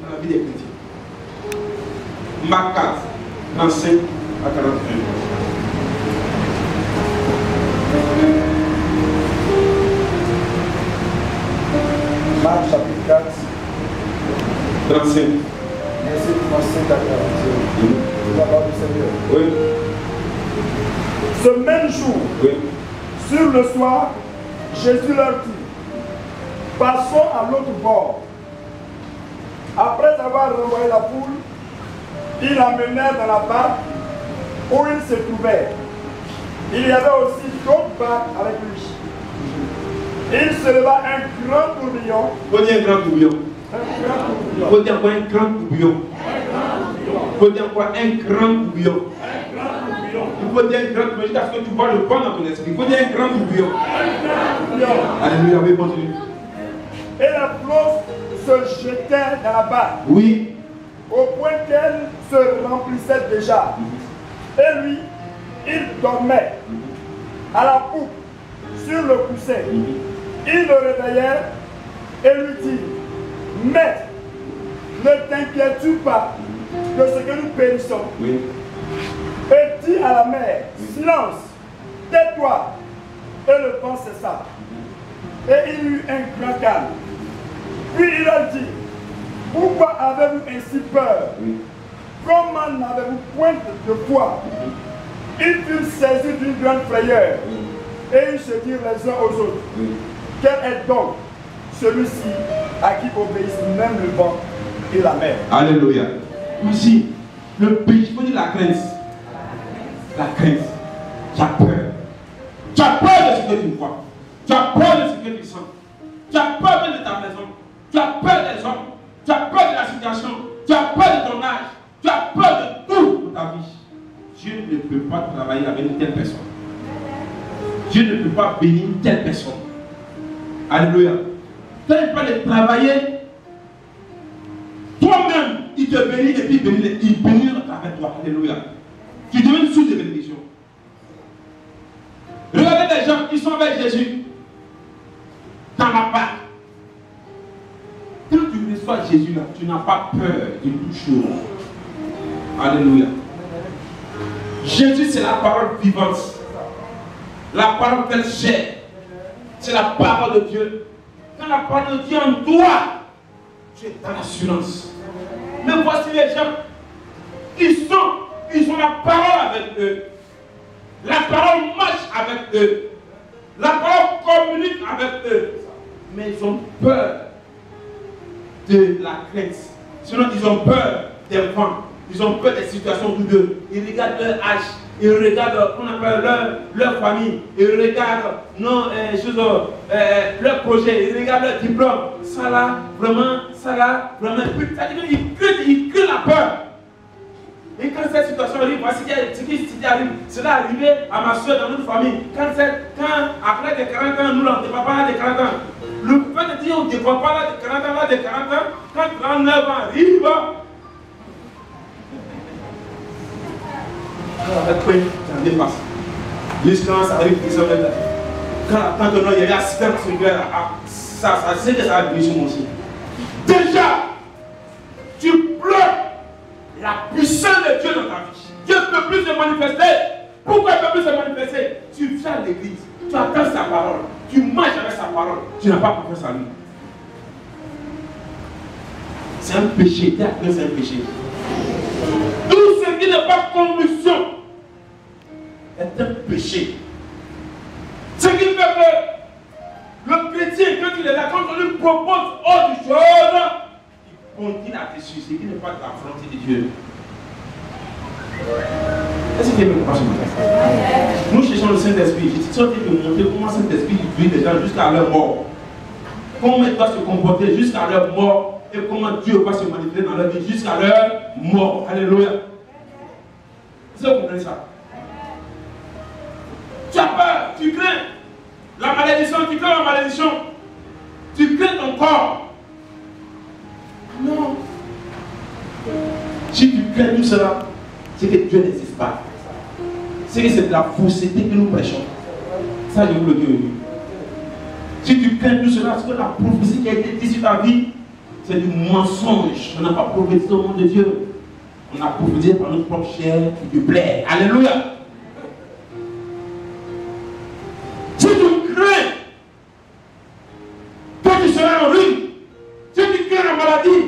dans la vie des chrétiens. Marc 4, 35 à 41. Marc chapitre 4, 35. verset 35 à 41. La parole du Seigneur. Oui. Ce même jour, Oui. sur le soir, Jésus leur dit, passons à l'autre bord. Après avoir renvoyé la foule, ils l'emmenèrent dans la barque où ils se trouvaient. Il y avait aussi d'autres barques avec lui. Il se leva un grand tourbillon. Faut dire un grand tourbillon. Un grand tourbillon. Faut dire quoi un grand tourbillon? Faut dire quoi un grand tourbillon? Il faut dire un grand tourbillon jusqu'à ce que tu vois le vent dans ton esprit. Il faut dire un grand tourbillon. Alléluia, oui, continue. Et la flotte se jetait dans la barque. Oui. Au point qu'elle se remplissait déjà. Et lui, il dormait à la poupe, sur le coussin. Il le réveillait et lui dit, Maître, ne t'inquiètes-tu pas de ce que nous périssons? Oui. Et dit à la mer, silence, tais-toi. Et le vent cessa. Et il eut un grand calme. Puis il leur dit, pourquoi avez-vous ainsi peur? Comment n'avez-vous point de foi? Ils furent saisis d'une grande frayeur. Et ils se dirent les uns aux autres, quel est donc celui-ci à qui obéissent même le vent et la mer? Alléluia. Ici, le péché, il faut dire la crainte. La crainte. Tu as peur. Tu as peur de ce que tu vois. Tu as peur de ce que tu sens. Tu as peur de ta maison. Tu as peur des hommes. Tu as peur de la situation. Tu as peur de ton âge. Tu as peur de tout pour ta vie. Dieu ne peut pas travailler avec une telle personne. Dieu ne peut pas bénir une telle personne. Alléluia. Tu ne peux pas les travailler. Toi-même, il te bénit et puis il bénit avec toi. Alléluia. Tu deviens une source de bénédiction. Regardez les gens qui sont avec Jésus dans la barque. Quand tu reçois Jésus là, tu n'as pas peur de toute chose. Alléluia. Jésus, c'est la parole vivante. La parole faite chair. C'est la parole de Dieu. Quand la parole de Dieu en toi, tu es dans l'assurance. Mais voici les gens, ils ont la parole avec eux. La parole marche avec eux. La parole communique avec eux. Mais ils ont peur de la crainte. Sinon, ils ont peur des vents. Ils ont peur des situations douteuses. Ils regardent leur âge. Ils regardent, on appelle leur famille. Ils regardent leur projet. Ils regardent leur diplôme. Ça là, vraiment. Ils crient la peur. Et quand cette situation arrive, voici ce qui arrive. Cela est arrivé à ma soeur dans notre famille. Quand après des 40 ans, nous, on ne dépasse pas des 40 ans. Le fait de dire on ne dépasse pas là des 40 ans, là des 40 ans, quand 39 ans arrive, ça dépasse. Jusqu'à ça arrive, quand il y a un accident ça c'est que ça a brisé mon aussi. Déjà, tu bloques la puissance de Dieu dans ta vie. Dieu ne peut plus se manifester. Pourquoi il ne peut plus se manifester? Tu viens à l'église, tu attends sa parole, tu marches avec sa parole, tu n'as pas confiance en lui. C'est un péché, c'est un péché. Tout ce qui n'est pas conviction est un péché. Ce qui fait que le chrétien, quand il est là, quand on lui propose autre chose, il continue à te suicider, qui n'est pas la volonté de Dieu. Est-ce que tu veux comprendre ce matin? Nous cherchons le Saint-Esprit. Je suis en train de montrer comment le Saint-Esprit guide les gens jusqu'à leur mort. Comment ils doivent se comporter jusqu'à leur mort et comment Dieu va se manifester dans leur vie jusqu'à leur mort. Alléluia. Est-ce que vous comprenez ça? Tu as peur, tu crains la malédiction, tu crains la malédiction. Tu crains ton corps. Non. Si tu crains tout cela, c'est que Dieu n'existe pas. C'est que c'est de la fausseté que nous prêchons. Ça, je vous le dis. Si tu crains tout cela, c'est que la prophétie qui a été dite sur ta vie, c'est du mensonge. On n'a pas prophétisé au nom de Dieu. On a prophétisé par notre propre chair qui te plaît. Alléluia. Si tu crains que tu seras en ruine, si tu crains la maladie,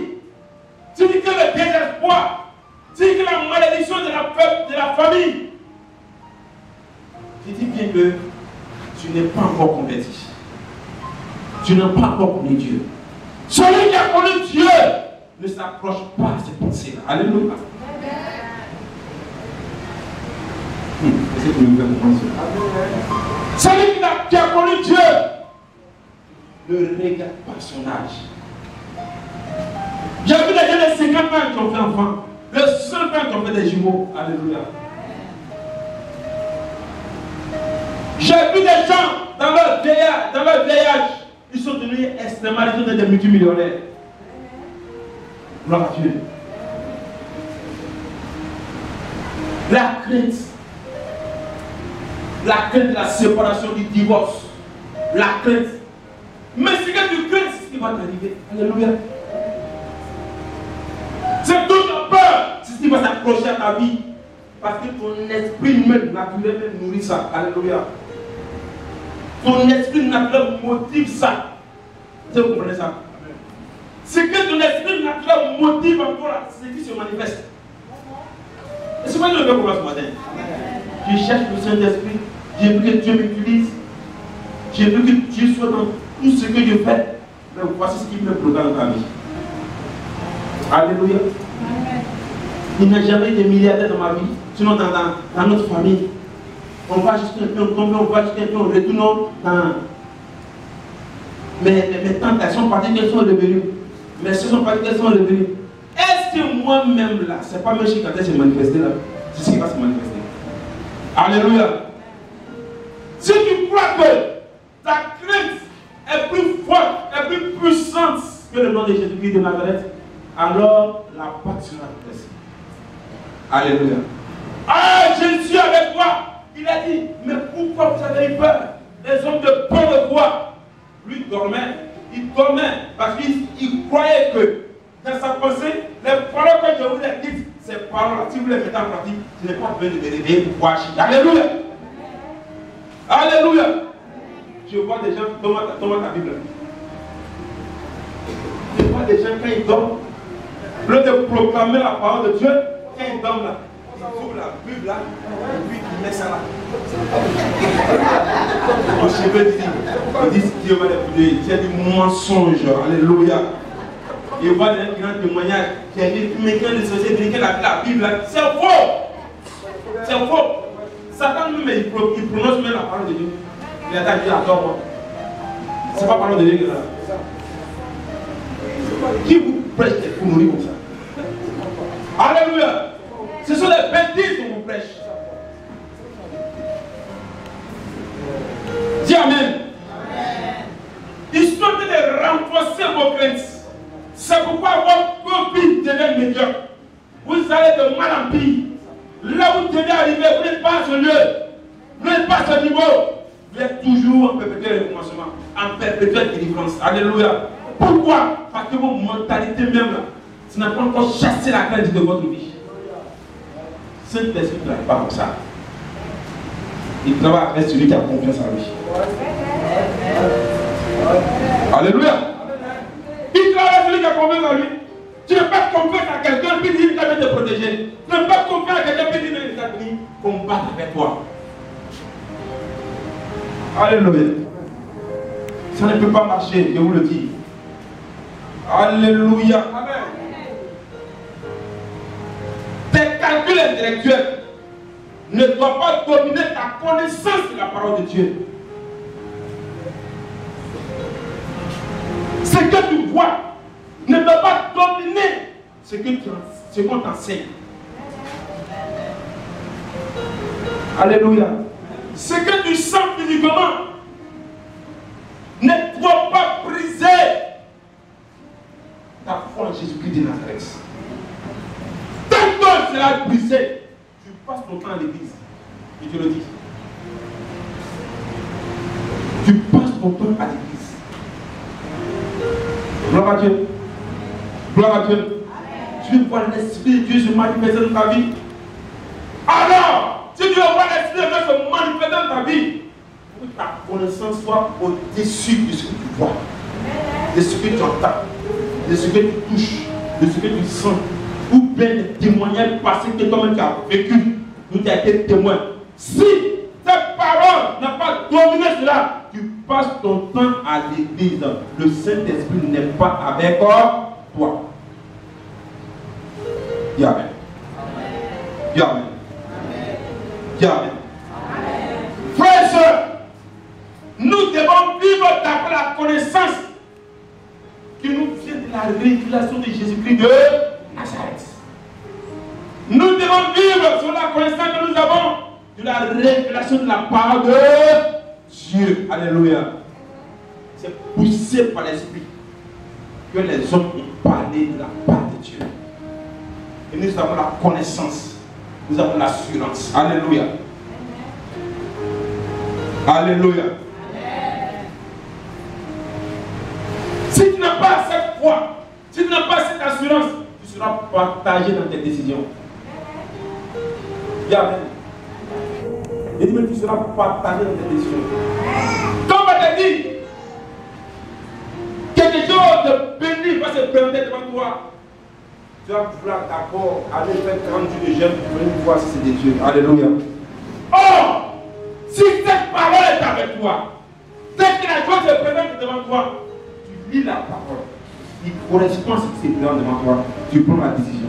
si tu crains le désespoir, si tu crains la malédiction de la famille, je dis bien que tu n'es pas encore converti. Tu n'as pas encore connu Dieu. Celui qui a connu Dieu ne s'approche pas à ces pensées-là. Alléluia. C'est ce que nous voulons commencer. Celui qui a connu Dieu ne regarde pas son âge. J'ai vu des gens de 50 ans qui ont fait enfant, de 100 ans qui ont fait des jumeaux. Alléluia. J'ai vu des gens dans leur vieillage, ils sont devenus extrêmement, ils sont devenus des multimillionnaires. Gloire à Dieu. La crainte de la séparation, du divorce, la crainte. Mais ce que tu crains, c'est ce qui va t'arriver. Alléluia. C'est toujours peur, c'est ce qui va s'accrocher à ta vie. Parce que ton esprit même naturel nourrit ça. Alléluia. Ton esprit naturel motive ça. Vous comprenez ça? C'est que ton esprit naturel motive encore ce qui se manifeste. Et c'est pas le même pour ce matin. Je cherche le Saint-Esprit. J'ai vu que Dieu m'utilise. J'ai vu que Dieu soit dans tout ce que je fais. Mais voici ce qui me bloque dans ta vie. Alléluia. Il n'y a jamais eu de milliardaires dans ma vie. Sinon dans notre famille. On va jusqu'à un peu, on va jusqu'à un peu, on retourne dans... Mes tantes, elles sont parties, elles sont revenues. Mes soeurs sont parties, elles sont revenues. Est-ce que moi-même là, c'est pas même si quand elle s'est manifestée là, c'est ce qui va se manifester. Alléluia. Si tu crois que ta crainte est plus forte, est plus puissante que le nom de Jésus-Christ de Nazareth, alors la porte sera blessée. Alléluia. Ah, je suis avec toi. Il a dit, mais pourquoi vous avez eu peur? Les hommes de peu de voix. Lui dormait. Il dormait parce qu'il croyait que dans sa pensée, les paroles que je vous ai dites, ces paroles-là, si vous les mettez en pratique, ce n'est pas besoin de me réveiller pour voir. Alléluia. Alléluia. Je vois des gens, tombe ta Bible. Je vois des gens quand ils dorment, au lieu de proclamer la parole de Dieu, quand ils dorment là, ils ouvrent la Bible là, et puis ils mettent ça là. Mon cheveu dit Dieu va l'écouter, il y a du mensonge. Alléluia. Il voit des grands témoignages qui a dit, mais quand les sociétés disent la Bible là, c'est faux. C'est faux. Satan lui-même, il prononce même la parole de Dieu. Il a dit, attends moi. C'est pas la parole de Dieu là. Qui vous prêche des conneries comme ça? Alléluia. Ce sont les bêtises qu'on vous prêche. Dis Amen. Histoire de renforcer vos craintes. C'est pourquoi votre vie devient médiocre. Vous allez de mal en pire. Là où vous devez arriver, vous n'êtes pas à ce lieu. Vous n'êtes pas à ce niveau. Vous êtes toujours en perpétuel recommencement, en perpétuelle délivrance. Alléluia. Pourquoi? Parce que vos mentalités même là, ça n'a pas encore chassé la crainte de votre vie. Saint-Esprit ne travaille pas comme ça. Il travaille avec celui qui a confiance en lui. Alléluia. Il travaille avec celui qui a confiance en lui. Tu n'as pas confiance à quelqu'un qui dit qu'il va te protéger. Tu n'as pas confiance à quelqu'un qui dit qu'il va venir combattre avec toi. Alléluia. Ça ne peut pas marcher, je vous le dis. Alléluia. Amen. Tes calculs intellectuels ne doivent pas dominer ta connaissance de la parole de Dieu. Ce que tu vois ne doit pas dominer ce qu'on t'enseigne. Alléluia. Ce que tu sens physiquement ne doit pas briser ta foi en Jésus-Christ de Nazareth. Tant que cela est brisé, tu passes ton temps à l'église. Je te le dis. Tu passes ton temps à l'église. Gloire à Dieu. Gloire à Dieu. Tu veux voir l'Esprit de Dieu se manifester dans ta vie. Alors, si tu veux voir l'Esprit de Dieu se manifester dans ta vie, que ta connaissance soit au-dessus de ce que tu vois, de ce que tu entends, de ce que tu touches, de ce que tu sens, ou bien des témoignages passés que toi-même tu as vécu, où tu as été témoin. Si cette parole n'a pas dominé cela, tu passes ton temps à l'église. Le Saint-Esprit n'est pas avec toi. Dis Amen. Dis Amen. Dis Amen. connaissance qui nous vient de la révélation de Jésus-Christ de Nazareth. Nous devons vivre sur la connaissance que nous avons de la révélation de la parole de Dieu. Alléluia. C'est poussé par l'Esprit que les hommes ont parlé de la part de Dieu. Et nous avons la connaissance. Nous avons l'assurance. Alléluia. Alléluia. Si tu n'as pas cette foi, si tu n'as pas cette assurance, tu seras partagé dans tes décisions. Amen. Et dis, mais tu seras partagé dans tes décisions. Comme on t'a dit, quelque chose de béni va se présenter devant toi. Tu vas vouloir d'abord aller faire 40 jours de jeûne pour venir voir si c'est de Dieu. Alléluia. Or, si cette parole est avec toi, dès que la chose se présente devant toi, tu lis la parole. Il correspond à ce qui se présente devant toi. Tu prends la décision.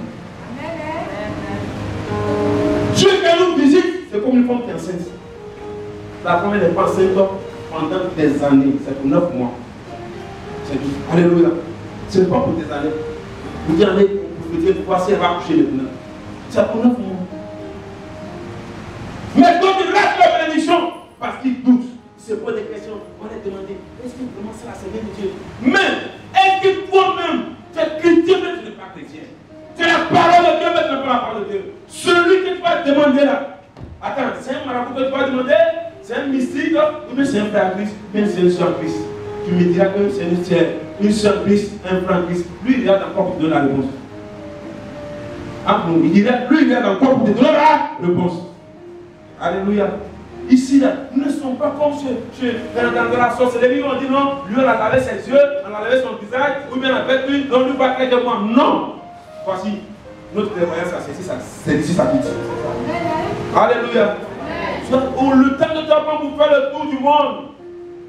Dieu qui nous visite, c'est comme une femme qui est enceinte. La femme n'est pas enceinte pendant des années. C'est pour 9 mois. C'est tout. Alléluia. Ce n'est pas pour des années. Vous dites, allez, vous dites, voici, elle va accoucher les bonheur. C'est pour 9 mois. Mais donc il rate la bénédiction parce qu'il doute. Il se pose des questions. On va lui demander, est-ce que vraiment ça c'est bien de Dieu? Mais est-ce que toi-même, tu es chrétien, mais tu n'es pas chrétien? Tu es la parole de Dieu, mais tu n'es pas la parole de Dieu. Celui que tu vas demander là, attends, c'est un marabout que tu vas demander, c'est un mystique, ou bien c'est un frère Christ, ou bien c'est une soeur Christ. Tu me diras que c'est une soeur Christ, un frère Christ. Lui, il regarde encore pour te donner la réponse. Il dirait, lui, il regarde encore pour te donner la réponse. Alléluia. Ici, là, nous ne sommes pas comme dans la sorcellerie où on dit non, lui on a lavé ses yeux, on a lavé son visage, ou bien avec lui, donc lui va créer de moi. Non. Voici, notre prévoyance, c'est ici sa vie. Alléluia. Au le temps de temps pour faire le tour du monde,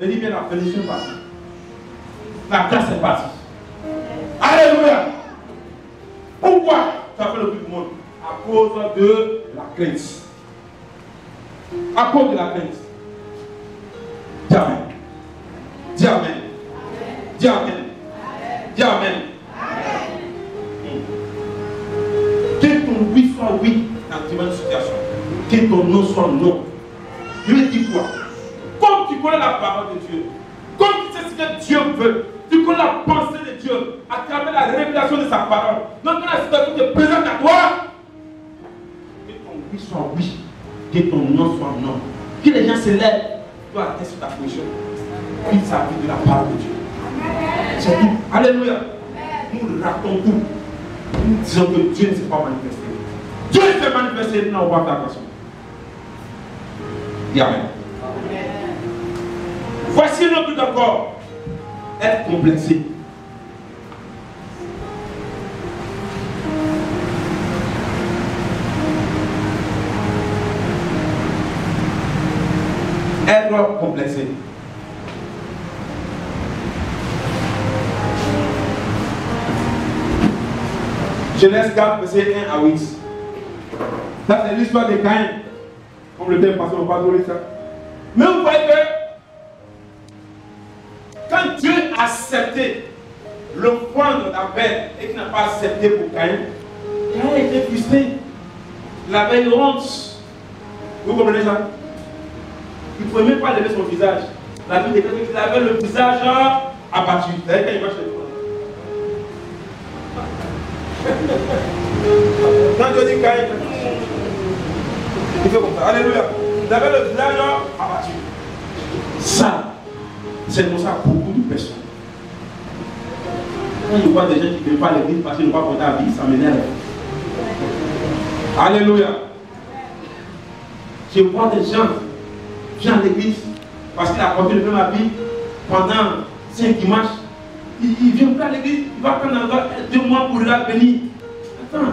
il dit bien la bénédiction est partie. La grâce est partie. Alléluia. Pourquoi tu as fait le tour du monde? À cause de la crainte. À cause de la crainte. Dis Amen. Dis Amen. Dis Amen. Dis Amen. Que ton oui soit oui dans différentes situations. Que ton non soit non. Je vais dire quoi? Comme tu connais la parole de Dieu, comme tu sais ce que Dieu veut, tu connais la pensée de Dieu à travers la révélation de sa parole. Donc quand la situation te présente à toi, que ton oui soit oui. Que ton non soit non. Que les gens se lèvent, toi rester sur ta position. Ils s'appuient de la parole de Dieu. C'est tout. Alléluia. Nous ratons tout. Nous disons que Dieu ne s'est pas manifesté. Dieu s'est manifesté, nous n'avons pas fait attention. Dis Amen. Voici un autre encore. Être complexé. Être complexé. Genèse 4, verset 1 à 8. Ça, c'est l'histoire de Caïn. Comme le thème passé, on va pas donner ça. Mais vous voyez que quand Dieu a accepté l'offrande d'Abel et qu'il n'a pas accepté pour Caïn, Caïn a été frustré. Il avait une honte. Vous comprenez ça? Il ne pouvait même pas lever son visage. La Bible déclare qu'il avait le visage abattu. Vous savez quand il va chez toi. Quand Dieu dit Caïn, il fait comme ça. Alléluia. Il avait le visage abattu. Ça, c'est comme ça beaucoup de personnes. Quand je vois des gens qui ne veulent pas l'église parce qu'ils n'ont pas porté la vie, ça m'énerve. Alléluia. Je vois des gens vient à l'église parce qu'il a porté le même habit pendant 5 dimanches. Il vient plus à l'église, il va prendre encore 2 mois pour la bénir. Attends.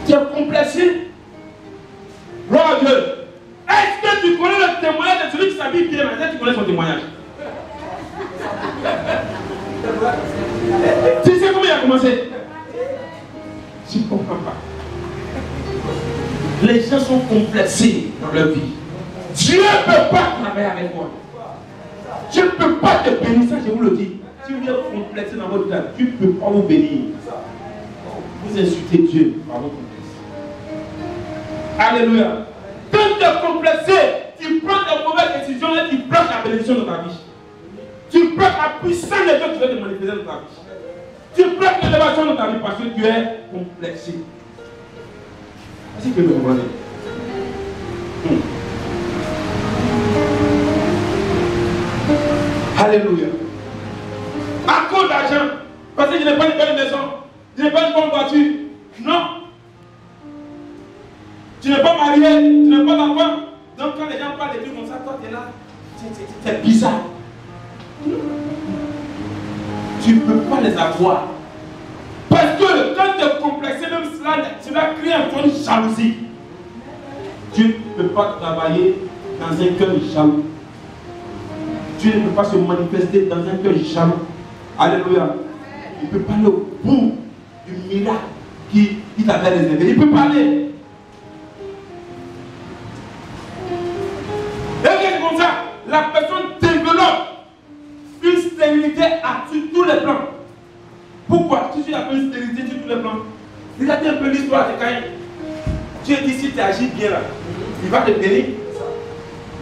Tu es complexé. Gloire à Dieu. Est-ce que tu connais le témoignage de celui qui s'habille bien? Est-ce que tu connais son témoignage? Tu sais comment il a commencé? Je ne comprends pas. Les gens sont complexés dans leur vie. Dieu ne peut pas travailler avec moi. Je ne peux pas te bénir, ça je vous le dis. Si vous êtes complexé dans votre vie, tu ne peux pas vous bénir. Vous insultez Dieu par votre complexe. Alléluia. Quand tu es complexé, tu prends de mauvaises décisions et tu bloques la bénédiction dans ta vie. Tu bloques la puissance de Dieu qui veut te manifester dans ta vie. Tu bloques l'élévation dans ta vie parce que tu es complexé. Est-ce que vous comprenez? Alléluia. À cause d'argent, parce que je n'ai pas une bonne maison, je n'ai pas une bonne voiture. Non. Tu n'es pas marié, tu n'es pas d'enfant. Donc quand les gens parlent de trucs comme ça, toi tu es là. C'est bizarre. Tu ne peux pas les avoir. Parce que quand tu es complexé, même cela crée un peu de jalousie. Tu ne peux pas travailler dans un cœur jaloux. Tu ne peux pas se manifester dans un cœur jaloux. Alléluia. Il peut pas aller au bout du miracle qui t'avait réservé. Il peut pas aller. Et c'est comme ça, la personne développe une stérilité sur tous les plans. Pourquoi? Si tu as une stérilité sur tous les plans. Regardez un peu l'histoire de Caïn. Dieu dit si tu agis bien là, il va te bénir.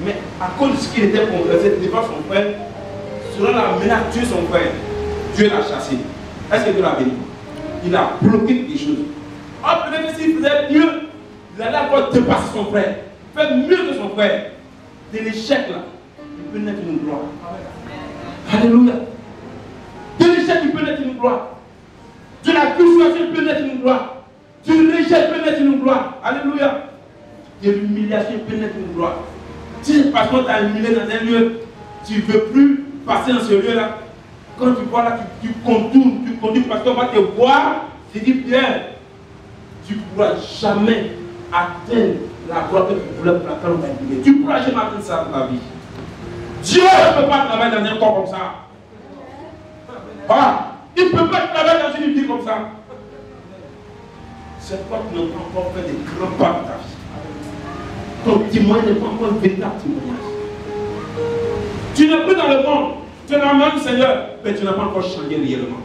Mais à cause de ce qu'il était complexé devant son frère, selon la menace, tuer son frère, Dieu l'a chassé. Est-ce que Dieu l'a béni? Il a bloqué des choses. Ah, peut-être que s'il faisait mieux, il allait encore dépasser son frère, faire mieux que son frère. De l'échec là, il peut naître une gloire. Alléluia. De l'échec, il peut naître une gloire. De la frustration, il peut naître une gloire. Du rejet, il peut naître une gloire. Alléluia. De l'humiliation, il peut naître une gloire. Si parce qu'on t'a humilié dans un lieu, tu ne veux plus passer dans ce lieu-là. Quand tu vois là, tu contournes, parce qu'on va te voir, tu dis bien, tu ne pourras jamais atteindre la gloire que tu voulais pour laquelle on t'a humilié. Tu ne pourras jamais atteindre ça dans ta vie. Dieu ne peut pas travailler dans un corps comme ça. Voilà. Il ne peut pas travailler dans une vie comme ça. C'est toi qui n'as pas encore fait des grands pas de ta vie. Ton témoignage n'est pas encore un véritable témoignage. Tu n'es plus dans le monde. Tu es dans le monde du Seigneur, mais tu n'as pas encore changé réellement.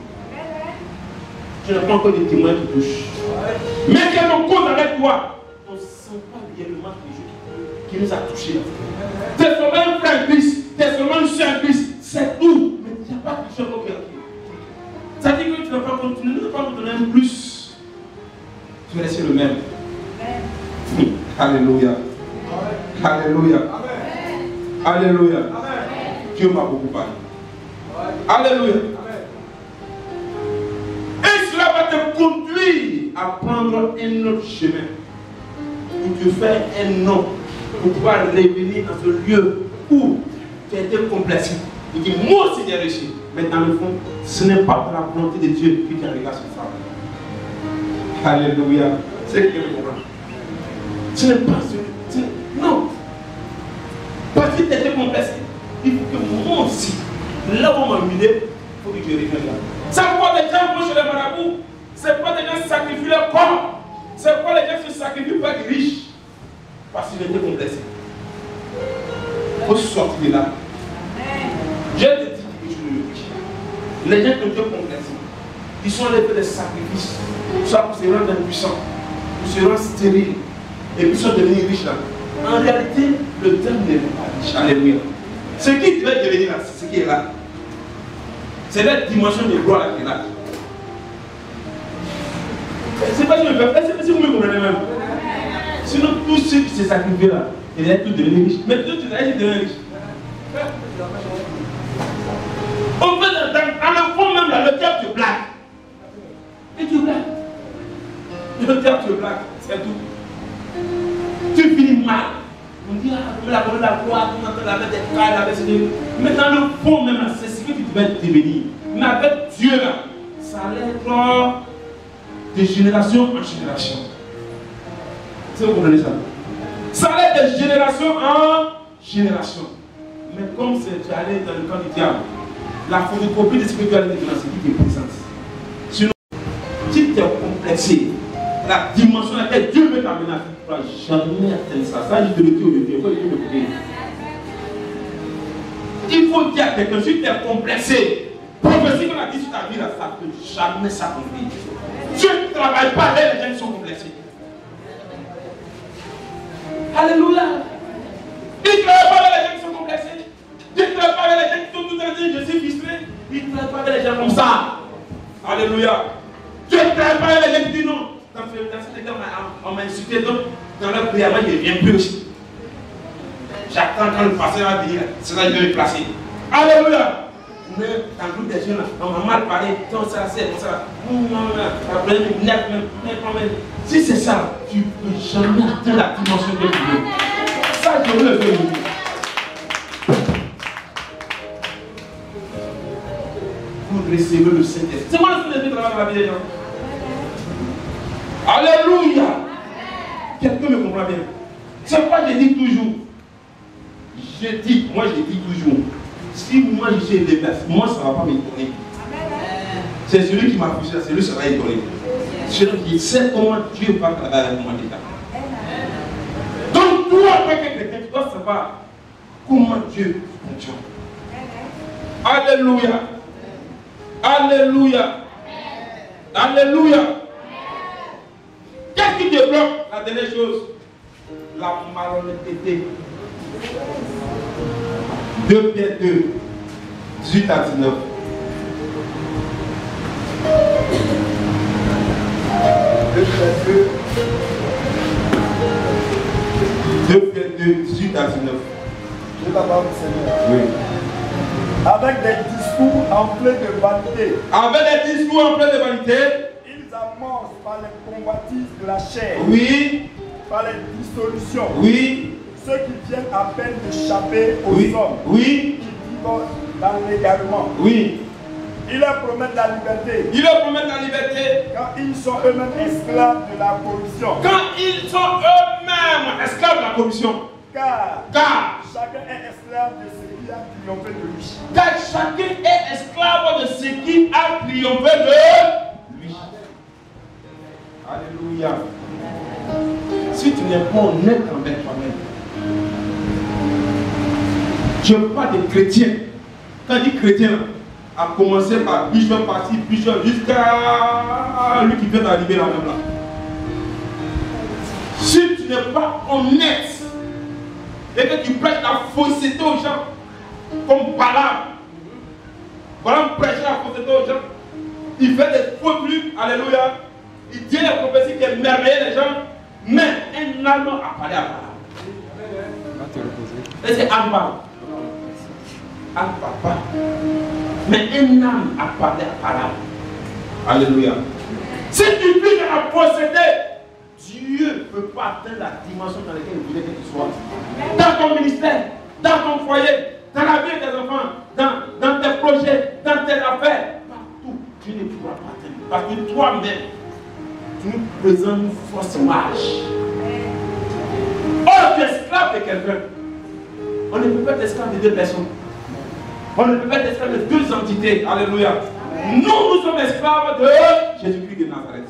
Tu n'as pas encore de témoins qui touchent. Mais quel cause avec toi, on ne sent pas réellement les choses qui nous a touchés. Tu es seulement un frère Christ, tu es seulement une soeur Christ, c'est tout. Mais il n'y a pas de chose qui est. Ça dit que tu n'as pas continué, tu n'as pas donné un plus. Tu es resté le même. Alléluia. Alléluia. Alléluia. Dieu m'a beaucoup parlé. Alléluia. Et cela va te conduire à prendre un autre chemin. Pour te faire un nom. Pour pouvoir revenir dans ce lieu où tu as été complexé. Il dit, moi aussi j'ai réussi. Mais dans le fond, ce n'est pas la volonté de Dieu qui t'arrivera sur ça. Alléluia. C'est ce que je comprends. Ce n'est pas ce. Non. Parce que tu étais complexé. Il faut que moi aussi, là où on m'a humilié, il faut que je revienne là. C'est pourquoi les gens vont chez les marabouts. C'est pas des gens qui sacrifient leur corps. C'est pourquoi les gens se sacrifient pour être riches. Parce qu'ils étaient complexés. Il faut sortir de là. Je te dis que je le dis. Les gens qui ont été complexés, ils sont allés faire des sacrifices. Soit pour se rendre impuissants, pour se rendre stériles. Et puis ils sont devenus riches là. En réalité, le terme n'est pas riche. Alléluia. Ce qui devait devenir là, c'est ce qui est là. C'est la dimension de gloire là qui est là. C'est pas si je me fais. Est-ce que vous me comprenez même? Sinon, tous ceux qui se sacrifient là, ils allaient tous devenir riches. Mais tous ils allaient devenir riches. On fait dans le fond même là, le diable te blague. Et tu blagues. Le diable te blague, c'est tout. Tu finis mal. On dit, ah, la gloire, on entend la main des frères, mais dans le fond même, c'est ce que tu devais devenir. Mais avec Dieu là, ça allait être de génération en génération. C'est vous comprenez ça? Ça allait de génération en génération. Mais comme tu allais dans le camp du diable, la photocopie de ce que tu allais devenir, c'est qui te présente. Sinon, si tu es complexé, la dimension à laquelle Dieu veut t'amener, tu ne pourras jamais atteindre ça. Ça, je te le dis au début. Il faut que je me Il faut dire à quelqu'un, si tu es complexé, prophétie qu'on a dit sur ta vie, là, ça ne peut jamais s'accomplir. Tu ne travailles pas avec les gens qui sont complexés. Alléluia. Il ne travaille pas avec les gens qui sont complexés. Il ne travaille pas avec les gens qui sont tout en train, je suis frustré. Il ne travaille pas avec les gens comme ça. Alléluia. Tu ne travailles pas avec les gens qui disent non. Dans cet état, on m'a insulté, donc dans leur prière, moi, je ne viens plus aussi. J'attends quand le pasteur va venir, c'est là que je vais me placer. Alléluia. Mais dans le groupe des jeunes, on m'a mal parlé, donc ça, c'est comme ça. Si c'est ça, tu ne peux jamais atteindre la dimension de Dieu. Ça, je veux le faire. Vous recevez le Saint-Esprit. C'est moi le Saint-Esprit qui travaille dans la vie des gens. Alléluia. Quelqu'un me comprend bien. C'est pourquoi je dis toujours. Moi je dis toujours. Si moi je suis élevé, moi ça ne va pas m'étonner. C'est celui qui m'a poussé, c'est lui qui sera étonné. Celui qui sait comment Dieu va travailler avec moi déjà. Donc toi, en tant que chrétien, tu dois savoir comment Dieu fonctionne. Alléluia. Alléluia. Alléluia. Qu'est-ce qui te bloque? La dernière chose, la malhonnêteté. 2 Pierre 2, 18 à 19. 2 Pierre 2, 18 à 19. Je t'appelle Seigneur. Oui. Avec des discours enflés de vanité. Avec des discours enflés de vanité. Ils amorcent par les convoitises de la chair. Oui. Par les dissolutions. Oui. Ceux qui viennent à peine d'échapper aux Oui. hommes. Oui. Qui vivent dans l'égarement. Oui. Ils leur promettent la liberté. Ils leur promettent la liberté. Quand ils sont eux-mêmes esclaves de la corruption. Quand ils sont eux-mêmes esclaves de la corruption. Car chacun est esclave de ce qui a triomphé de lui. Car chacun est esclave de ce qui a triomphé de lui. Alléluia. Si tu n'es pas honnête envers toi-même, je parle des chrétiens. Quand je dis chrétien, à commencer par bishop, parti, bishop, jusqu'à lui qui vient d'arriver là même là. Si tu n'es pas honnête et que tu prêches la fausseté aux gens, comme Balaam. Balaam prêchait la fausseté aux gens. Il fait des faux trucs, alléluia. Il dit les prophéties qui émerveillent les gens, mais un âme a parlé à Balaam. Et c'est Anne Papa. Mais un âme a parlé à Balaam. Alléluia. Si tu vis dans la fausseté, Dieu ne peut pas atteindre la dimension dans laquelle il voulait que tu sois. Dans ton ministère, dans ton foyer, dans la vie de tes enfants, dans tes projets, dans tes affaires, partout, tu ne pourras pas atteindre. Parce que toi-même, tu nous présentes une fausse image. Oh, tu es esclave de quelqu'un. On ne peut pas être esclave de deux personnes. On ne peut pas être esclave de deux entités. Alléluia. Nous sommes esclaves de Jésus-Christ de Nazareth.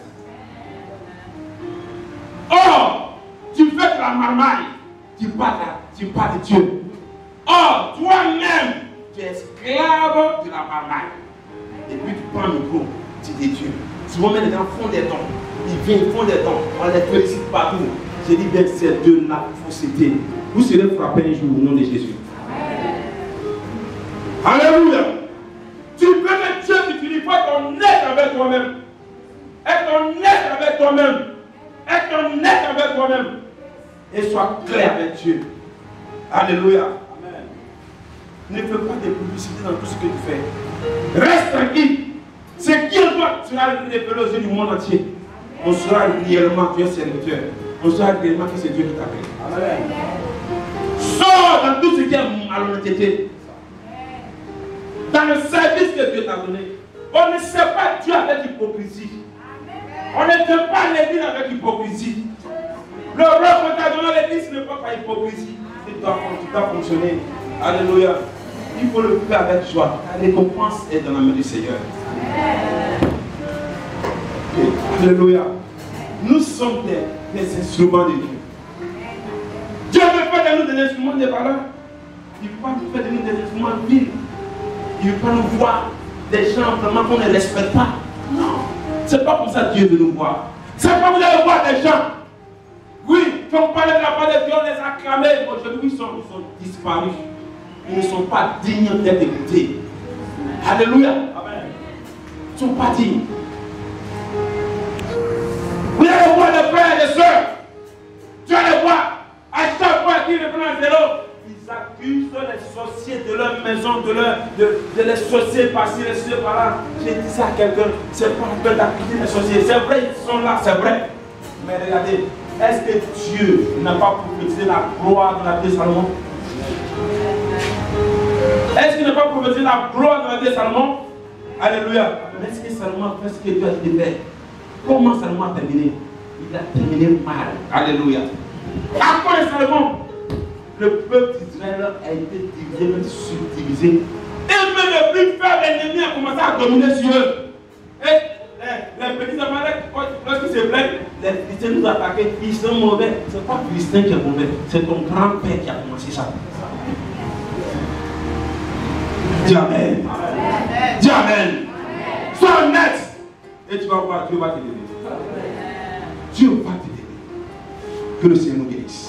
Or, tu fais de la marmaille, tu parles de Dieu. Or, toi-même, tu es esclave de la marmaille. Et puis tu prends le micro, tu dis Dieu. Souvent, les gens font des dons. Ils viennent, ils font des dons. On les félicite partout. Je dis bien que ces deux-là, fausseté. Vous serez frappés un jour au nom de Jésus. Alléluia. Tu veux que Dieu t'utilise, il faut être honnête avec toi-même. Être honnête avec toi-même. Être honnête avec toi-même. Et sois clair avec Dieu. Alléluia. Amen. Ne fais pas de publicité dans tout ce que tu fais. Reste tranquille. Ce qui en toi sera révélé aux yeux du monde entier. On sera réellement Dieu serviteur. On sera réellement que c'est Dieu qui t'appelle. Amen. Sors dans tout ce qui est malhonnêteté. Dans le service que Dieu t'a donné. On ne sait pas Dieu avec hypocrisie. On ne fait pas l'église avec hypocrisie. Le rôle qu'on t'a donné à l'église n'est pas par hypocrisie. Tu dois fonctionner. Alléluia. Il faut le faire avec joie. La récompense est dans la main du Seigneur. Okay. Alléluia. Nous sommes des instruments de Dieu. Dieu ne veut pas de nous des instruments de valeur. Il ne veut pas nous faire devenir des humains vils. Il ne veut pas nous voir des gens vraiment qu'on ne respecte pas. Non. C'est pas comme ça que Dieu veut nous voir. C'est pas vous allez voir des gens. Oui, quand on parlait de la part de Dieu, on les a acclamés. Aujourd'hui, ils sont disparus. Ils ne sont pas dignes d'être écoutés. Alléluia. Amen. Ils ne sont pas dignes. Vous allez voir les frères et les sœurs. Tu vas les voir. À chaque fois qu'ils reprennent zéro, ils accusent les sorciers de leur maison, de les sorciers par-ci, les sorciers par-là. J'ai dit ça à quelqu'un. C'est pas la peine d'accuser les sorciers. C'est vrai, ils sont là, c'est vrai. Mais regardez, est-ce que Dieu n'a pas prophétisé la gloire de la vie de Salomon? Est-ce qu'il n'a pas prophétisé la gloire de la vie de Salomon? Alléluia. Mais est-ce que Salomon a fait ce que Dieu a dit de faire? Comment Salomon a terminé? Il a terminé mal. Alléluia. À quoi Salomon? Le peuple d'Israël a été divisé, même subdivisé. Et même le plus faible ennemi a commencé à dominer sur eux. Et les petits Amalek, lorsqu'ils se plaignent, les Philistins nous attaquent, ils sont mauvais. Ce n'est pas Philistin qui est mauvais, c'est ton grand-père qui a commencé ça. Dis Amen. Dis Amen. Sois honnête. Et tu vas voir, Dieu va te donner. Dieu va te donner. Que le Seigneur nous bénisse.